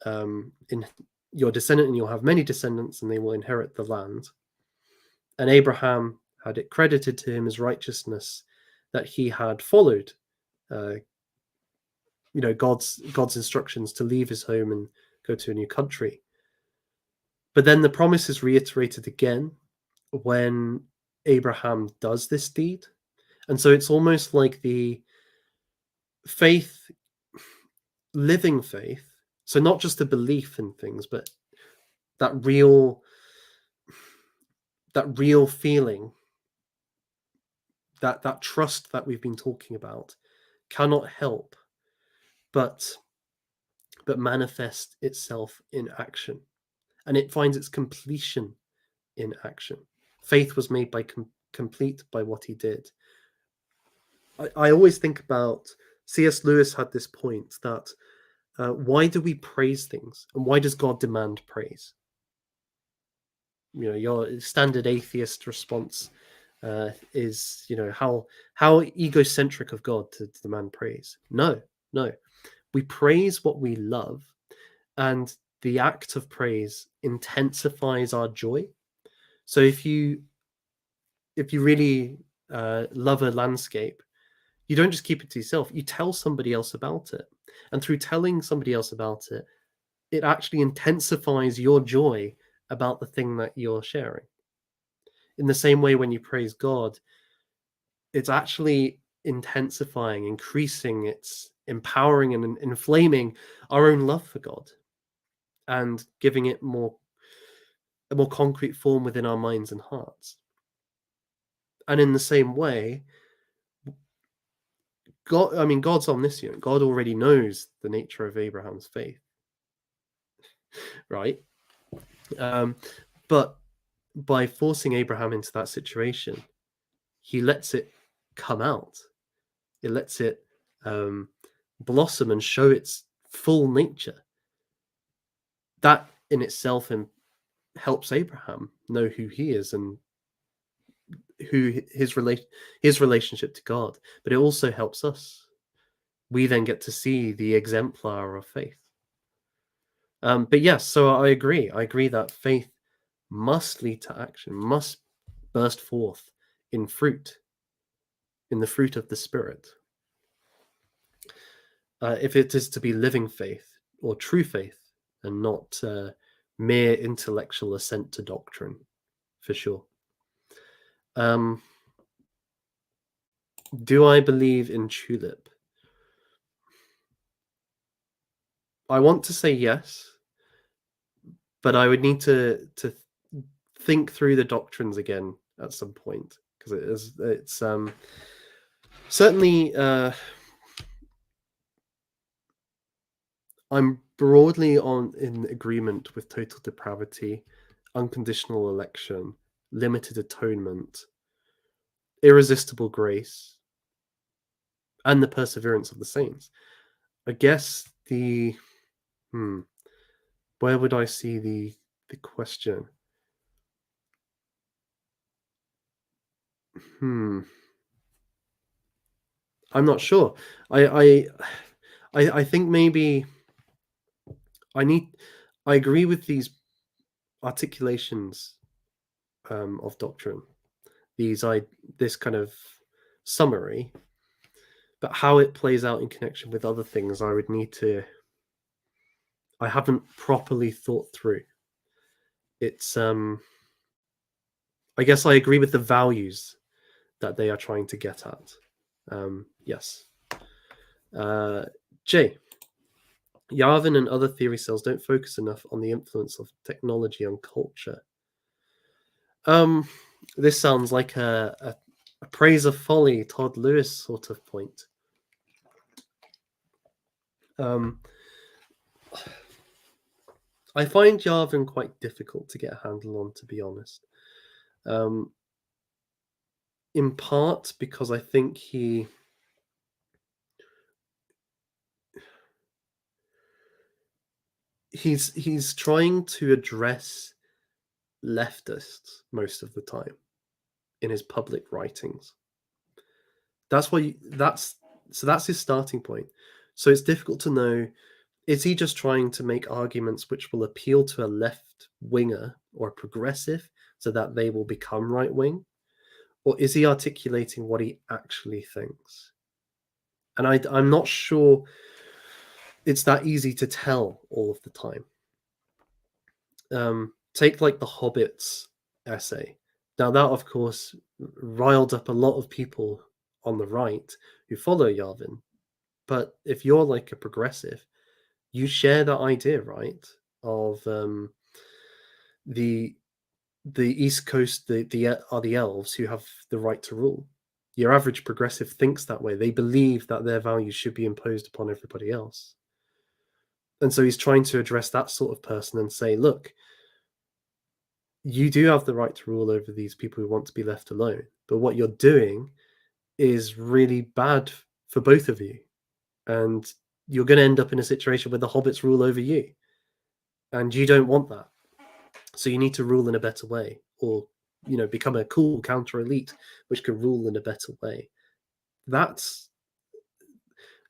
in your descendant, and you'll have many descendants, and they will inherit the land. And Abraham had it credited to him as righteousness that he had followed God's instructions to leave his home and go to a new country. But then the promise is reiterated again when Abraham does this deed. And so it's almost like the faith, living faith, so not just a belief in things, but that real feeling, that trust that we've been talking about, cannot help but manifest itself in action, and it finds its completion in action. Faith was made complete by what he did. I always think about C.S. Lewis had this point that why do we praise things, and why does God demand praise? Your standard atheist response is, how egocentric of God to demand praise. No, we praise what we love, and the act of praise intensifies our joy. So if you really love a landscape, you don't just keep it to yourself, you tell somebody else about it. And through telling somebody else about it, it actually intensifies your joy about the thing that you're sharing. In the same way, when you praise God, it's actually intensifying, increasing, it's empowering and inflaming our own love for God and giving it a more concrete form within our minds and hearts. And in the same way, God's omniscient. God already knows the nature of Abraham's faith, right? But by forcing Abraham into that situation, he lets it come out. It lets it blossom and show its full nature. That in itself helps Abraham know who he is and who his relationship to God. But it also helps us. We then get to see the exemplar of faith. But yes, so I agree. I agree that faith must lead to action, must burst forth in fruit, in the fruit of the Spirit. If it is to be living faith or true faith and not mere intellectual assent to doctrine, for sure. Do I believe in Tulip? I want to say yes, but I would need to think through the doctrines again at some point, because it's certainly I'm broadly in agreement with total depravity, unconditional election, limited atonement, irresistible grace, and the perseverance of the saints. I guess where would I see the question? I'm not sure. I think maybe I agree with these articulations of doctrine, this kind of summary, but how it plays out in connection with other things, I haven't properly thought through. It's I guess I agree with the values that they are trying to get at. Yes. Jay, Yarvin and other theory cells don't focus enough on the influence of technology on culture. This sounds like a praise of folly, Todd Lewis sort of point. I find Yarvin quite difficult to get a handle on, to be honest. In part because I think he's trying to address leftists most of the time in his public writings. That's his starting point. So it's difficult to know, is he just trying to make arguments which will appeal to a left winger or a progressive so that they will become right wing? Or is he articulating what he actually thinks? And I'm not sure. it's that easy to tell all of the time. Take like the Hobbit's essay. Now that, of course, riled up a lot of people on the right who follow Yarvin. But if you're like a progressive, you share that idea, right? Of the East Coast, are the elves who have the right to rule. Your average progressive thinks that way. They believe that their values should be imposed upon everybody else. And so he's trying to address that sort of person and say, look, you do have the right to rule over these people who want to be left alone. But what you're doing is really bad for both of you. And you're going to end up in a situation where the hobbits rule over you. And you don't want that. So you need to rule in a better way, or become a cool counter elite which can rule in a better way. That's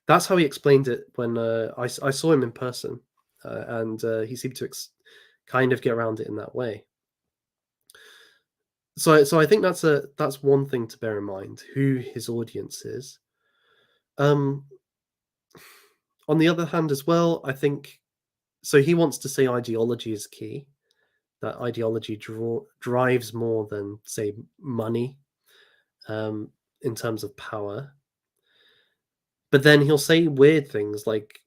how he explained it when I saw him in person, and he seemed to kind of get around it in that way. So I think that's one thing to bear in mind, who his audience is. On the other hand, as well, I think so. He wants to say ideology is key. That ideology drives more than, say, money, in terms of power. But then he'll say weird things like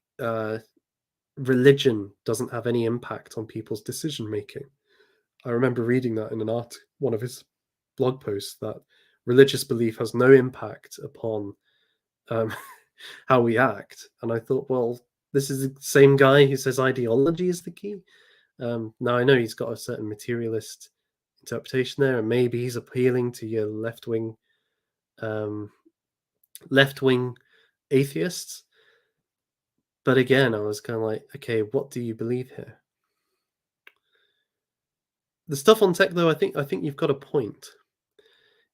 religion doesn't have any impact on people's decision making. I remember reading that in one of his blog posts, that religious belief has no impact upon um, how we act. And I thought, well, this is the same guy who says ideology is the key. Now I know he's got a certain materialist interpretation there, and maybe he's appealing to your left wing atheists. But again, I was kind of like, okay, what do you believe here? The stuff on tech, though, I think you've got a point.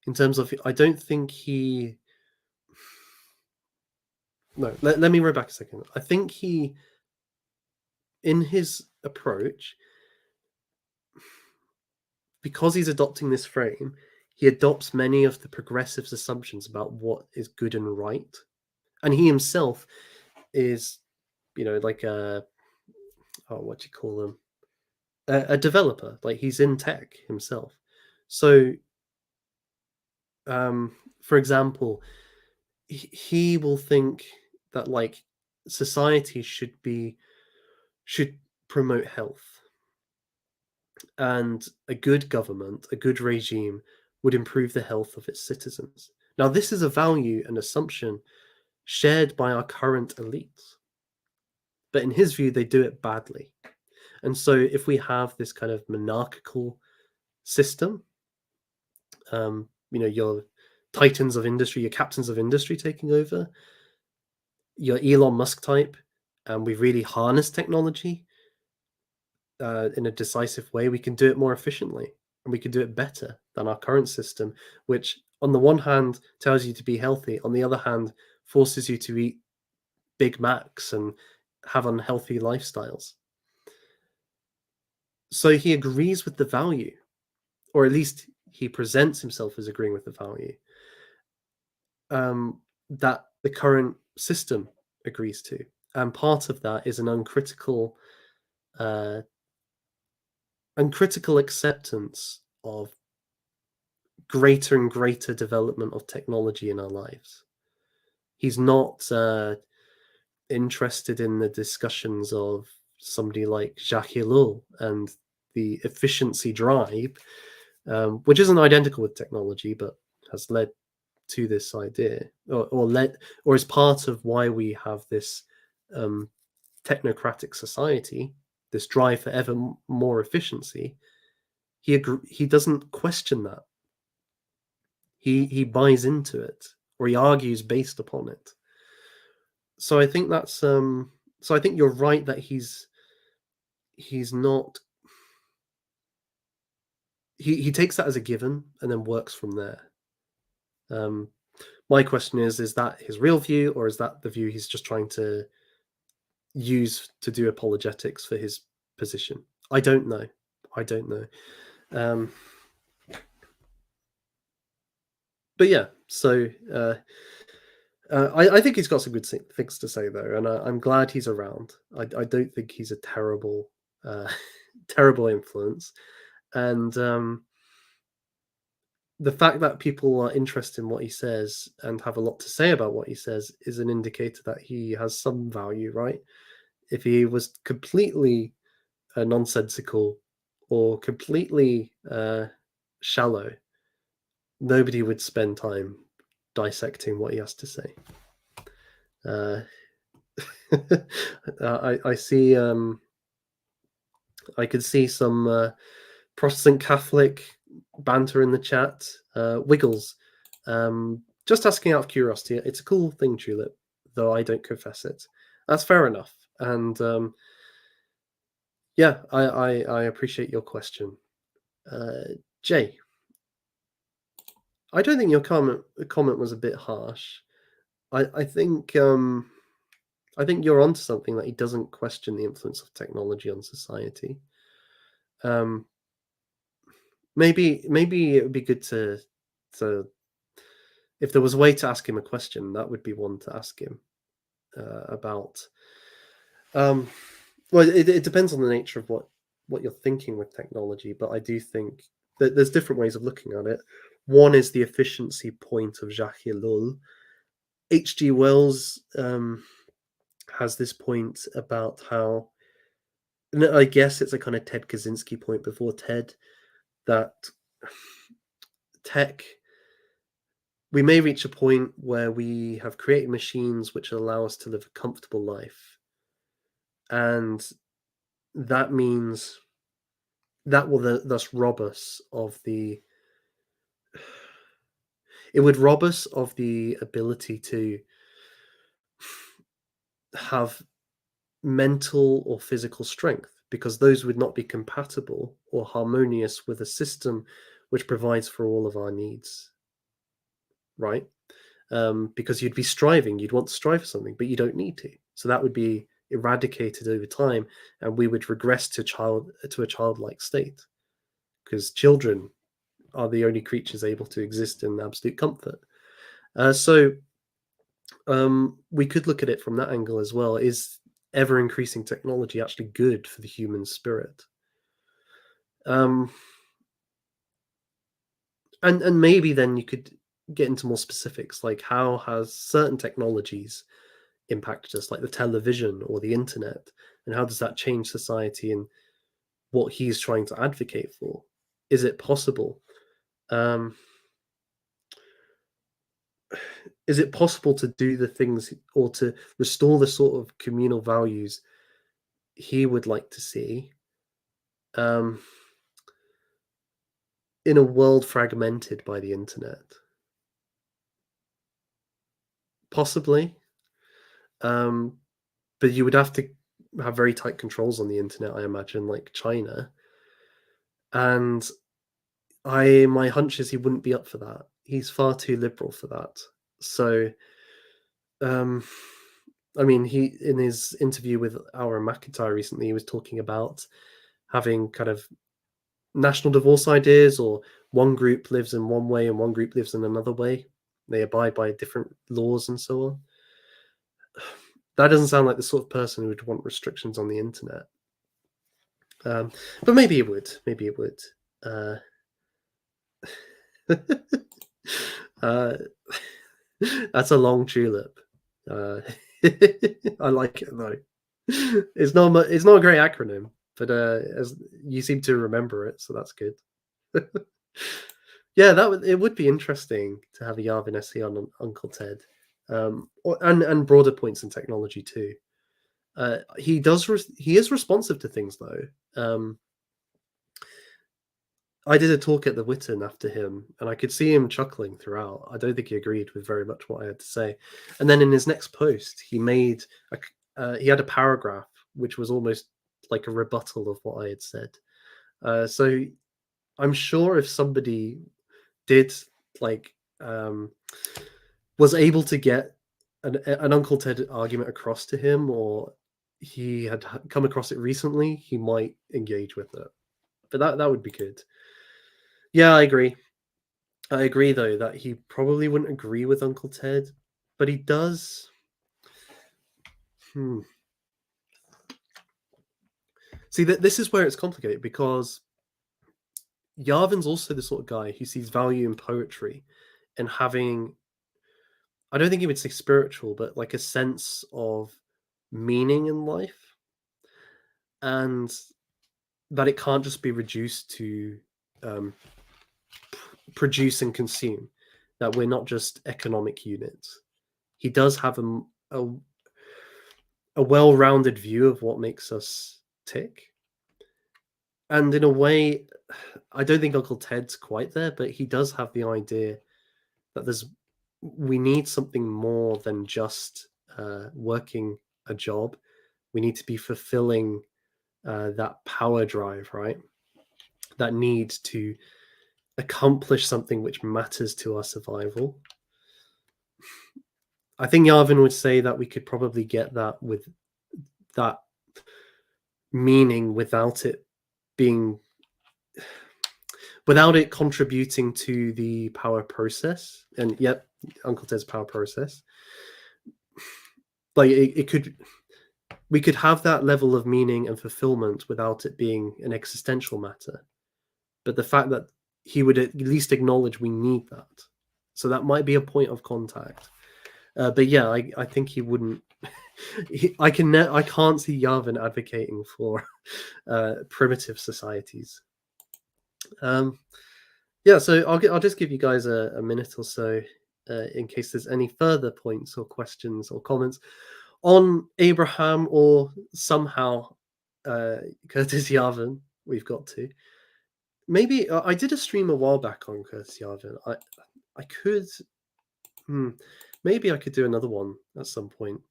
In terms of, I don't think he. No, let me roll back a second. I think he, in his approach, because he's adopting this frame, he adopts many of the progressives' assumptions about what is good and right, and he himself is, like what do you call them? A developer. Like, he's in tech himself. So, for example, he will think that like society should promote health, and a good government, a good regime, would improve the health of its citizens. Now, this is a value and assumption shared by our current elites, but in his view, they do it badly. And so, if we have this kind of monarchical system, your titans of industry, your captains of industry taking over, your Elon Musk type, and we really harness technology in a decisive way, we can do it more efficiently, and we can do it better than our current system, which on the one hand tells you to be healthy, on the other hand forces you to eat Big Macs and have unhealthy lifestyles. So he agrees with the value, or at least he presents himself as agreeing with the value, that the current system agrees to. And part of that is an uncritical acceptance of greater and greater development of technology in our lives. He's not interested in the discussions of somebody like Jacques Ellul and the efficiency drive, which isn't identical with technology, but has led to this idea, or is part of why we have this technocratic society, this drive for ever more efficiency. He doesn't question that. He buys into it, or he argues based upon it. So I think that's so I think you're right that he's not. He takes that as a given and then works from there. My question is that his real view, or is that the view he's just trying to use to do apologetics for his position? I don't know. But yeah, so I think he's got some good things to say though, and I'm glad he's around. I don't think he's a terrible terrible influence, and the fact that people are interested in what he says and have a lot to say about what he says is an indicator that he has some value, right? If he was completely nonsensical or completely shallow, nobody would spend time dissecting what he has to say. Uh, I see. I could see some Protestant Catholic banter in the chat. Wiggles, just asking out of curiosity. It's a cool thing, Tulip, though I don't confess it. That's fair enough. And yeah, I appreciate your question, Jay. I don't think your comment was a bit harsh. I think you're onto something, that he doesn't question the influence of technology on society. Maybe it would be good to if there was a way to ask him a question, that would be one to ask him about. Well, it depends on the nature of what you're thinking with technology, but I do think that there's different ways of looking at it. One is the efficiency point of Jacques Ellul. H.G. Wells has this point about how, and I guess it's a kind of Ted Kaczynski point before Ted, that tech, we may reach a point where we have created machines which allow us to live a comfortable life. And that means that will thus rob us of the, it would rob us of the ability to have mental or physical strength, because those would not be compatible or harmonious with a system which provides for all of our needs, right? Because you'd be striving, you'd want to strive for something, but you don't need to. So that would be eradicated over time, and we would regress to a childlike state, because children are the only creatures able to exist in absolute comfort. So we could look at it from that angle as well. Is ever increasing technology actually good for the human spirit? And maybe then you could get into more specifics, like how has certain technologies impacted us, like the television or the internet, and how does that change society and what he's trying to advocate for? Is it possible? Is it possible to do the things or to restore the sort of communal values he would like to see in a world fragmented by the internet? Possibly. But you would have to have very tight controls on the internet, I imagine, like China. And my hunch is he wouldn't be up for that. He's far too liberal for that. So, I mean, he, in his interview with Aaron McIntyre recently, he was talking about having kind of national divorce ideas, or one group lives in one way and one group lives in another way. They abide by different laws and so on. That doesn't sound like the sort of person who would want restrictions on the internet. But maybe it would. Maybe it would. That's a long tulip. I like it though. It's not a great acronym, but as you seem to remember it, so that's good. Yeah, it would be interesting to have a Yarvin essay on Uncle Ted, and broader points in technology too. He is responsive to things though. I did a talk at the Witten after him, and I could see him chuckling throughout. I don't think he agreed with very much what I had to say. And then in his next post, he had a paragraph which was almost like a rebuttal of what I had said. So I'm sure if somebody did like was able to get an Uncle Ted argument across to him, or he had come across it recently, he might engage with it. But that would be good. Yeah, I agree. I agree though that he probably wouldn't agree with Uncle Ted, but he does. See, that this is where it's complicated, because Yarvin's also the sort of guy who sees value in poetry and having, I don't think he would say spiritual, but like a sense of meaning in life, and that it can't just be reduced to produce and consume, that we're not just economic units. He does have a well-rounded view of what makes us tick. And in a way, I don't think Uncle Ted's quite there, but he does have the idea that we need something more than just working a job. We need to be fulfilling that power drive, right? That need to accomplish something which matters to our survival. I think Yarvin would say that we could probably get that with that meaning without it contributing to the power process. And yep, Uncle Ted's power process. Like we could have that level of meaning and fulfillment without it being an existential matter. But the fact that he would at least acknowledge we need that. So that might be a point of contact. But yeah, I think he wouldn't. I can't see Yarvin advocating for primitive societies. Yeah, so I'll just give you guys a minute or so in case there's any further points or questions or comments on Abraham, or somehow Curtis Yarvin. We've got to. Maybe I did a stream a while back on Curtis Yarvin. I could. Maybe I could do another one at some point,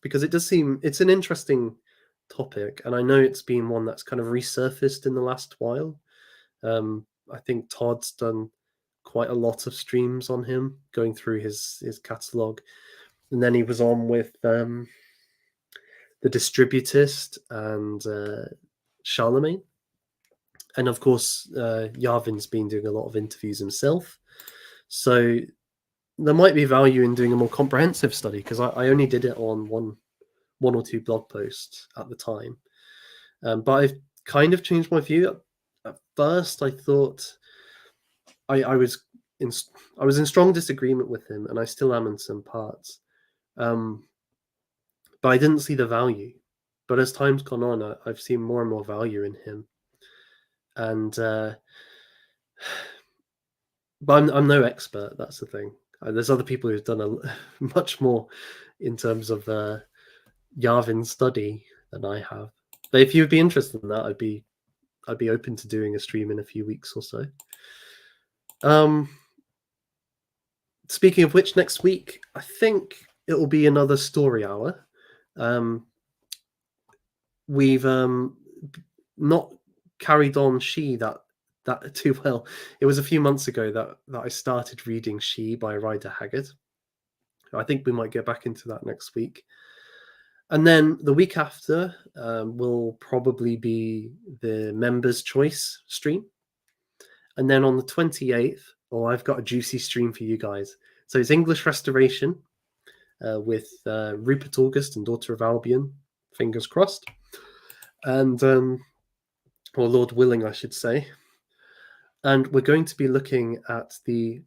because it does seem it's an interesting topic, and I know it's been one that's kind of resurfaced in the last while. I think Todd's done quite a lot of streams on him, going through his catalog, and then he was on with the Distributist and Charlemagne, and of course Yarvin's been doing a lot of interviews himself, so there might be value in doing a more comprehensive study, because I only did it on one or two blog posts at the time, but I've kind of changed my view. At first, I thought I was in strong disagreement with him, and I still am in some parts. But I didn't see the value. But as time's gone on, I've seen more and more value in him. And but I'm no expert. That's the thing. There's other people who've done much more in terms of Yarvin study than I have. But if you'd be interested in that, I'd be open to doing a stream in a few weeks or so. Speaking of which, next week I think it will be another story hour. We've not carried on She that too well. It was a few months ago that I started reading She by Rider Haggard. I think we might get back into that next week. And then the week after will probably be the Members' Choice stream. And then on the 28th, I've got a juicy stream for you guys. So it's English Restoration with Rupert August and Daughter of Albion, fingers crossed. And, or Lord willing, I should say. And we're going to be looking at the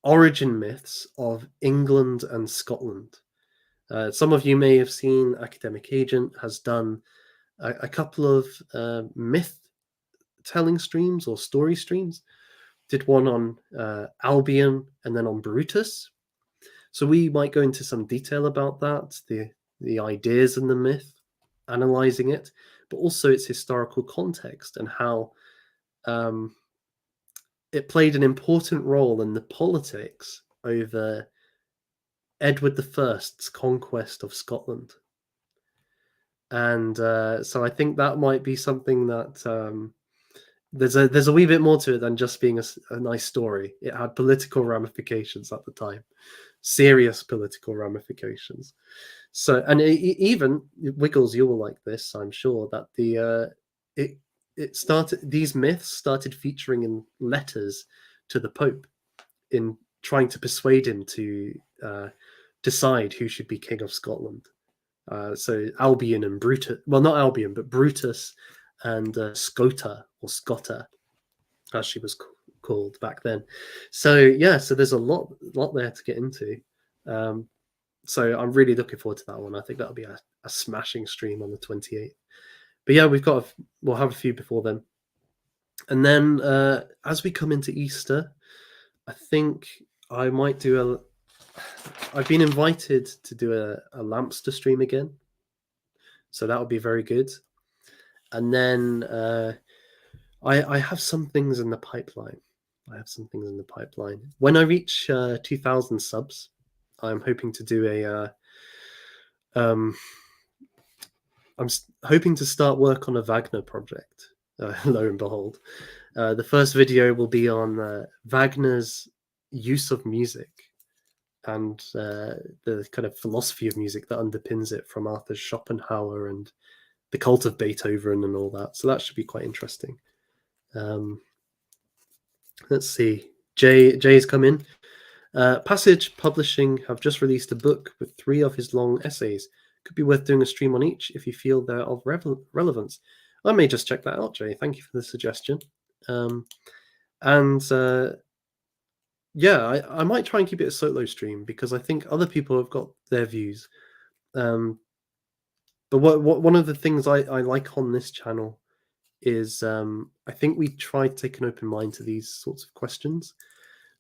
origin myths of England and Scotland. Some of you may have seen Academic Agent has done a couple of myth telling streams or story streams. Did one on Albion and then on Brutus. So we might go into some detail about that, the ideas in the myth, analyzing it, but also its historical context and how it played an important role in the politics over Edward I's conquest of Scotland. And so I think that might be something that there's a wee bit more to it than just being a nice story. It had political ramifications at the time, serious political ramifications. So, and even Wiggles, you will like this, I'm sure, that it started. These myths started featuring in letters to the Pope in trying to persuade him to decide who should be king of Scotland. So Albion and Brutus, well, not Albion, but Brutus and Scota or Scotta, as she was called back then. So yeah, so there's a lot there to get into. So I'm really looking forward to that one. I think that'll be a smashing stream on the 28th. But yeah, we'll have a few before then. And then as we come into Easter, I think I might do I've been invited to do a Lampster stream again. So that would be very good. And then I have some things in the pipeline. When I reach 2,000 subs, I'm hoping to do I'm hoping to start work on a Wagner project. Lo and behold, the first video will be on Wagner's use of music and the kind of philosophy of music that underpins it, from Arthur Schopenhauer and the cult of Beethoven and all that. So that should be quite interesting. Let's see. Jay's come in. Passage Publishing have just released a book with 3 of his long essays. Could be worth doing a stream on each if you feel they're of relevance. I may just check that out, Jay. Thank you for the suggestion. Yeah, I might try and keep it a solo stream because I think other people have got their views. But one of the things I like on this channel is I think we try to take an open mind to these sorts of questions.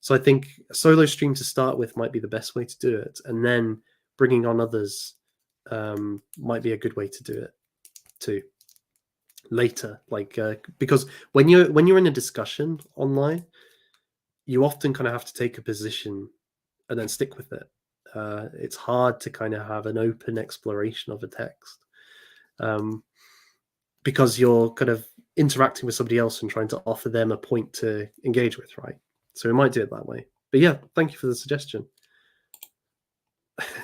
So I think a solo stream to start with might be the best way to do it, and then bringing on others might be a good way to do it too later. Like because when you're in a discussion online, you often kind of have to take a position and then stick with it. It's hard to kind of have an open exploration of a text because you're kind of interacting with somebody else and trying to offer them a point to engage with, right? So we might do it that way. But yeah, thank you for the suggestion.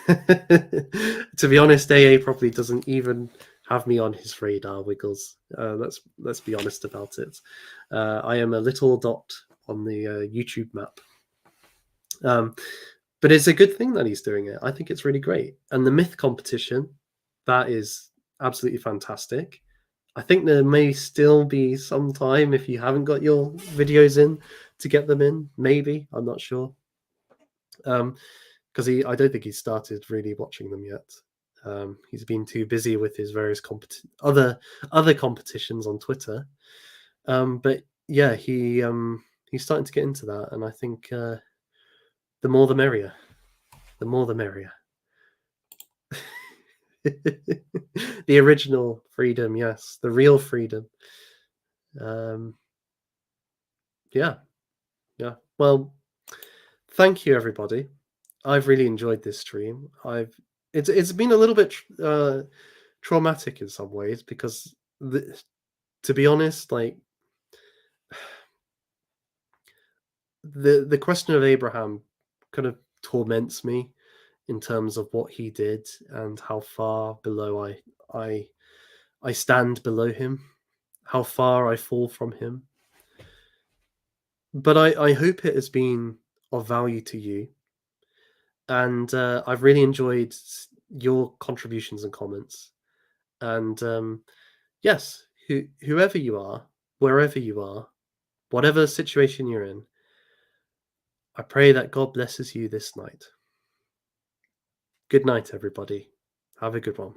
To be honest, AA probably doesn't even have me on his radar, Wiggles. Let's be honest about it. I am a little dot on the YouTube map. But it's a good thing that he's doing it. I think it's really great. And the myth competition, that is absolutely fantastic. I think there may still be some time if you haven't got your videos in to get them in. Maybe, I'm not sure. Because I don't think he's started really watching them yet. He's been too busy with his various other competitions on Twitter. But yeah, he's starting to get into that, and I think the more the merrier. The more the merrier. The original freedom, yes, the real freedom. Yeah. Well, thank you, everybody. I've really enjoyed this stream. It's been a little bit traumatic in some ways because, to be honest, like the question of Abraham kind of torments me in terms of what he did and how far below I stand below him, how far I fall from him. But I hope it has been of value to you, and I've really enjoyed your contributions and comments. And yes, whoever you are, wherever you are, whatever situation you're in, I pray that God blesses you this night. Good night, everybody. Have a good one.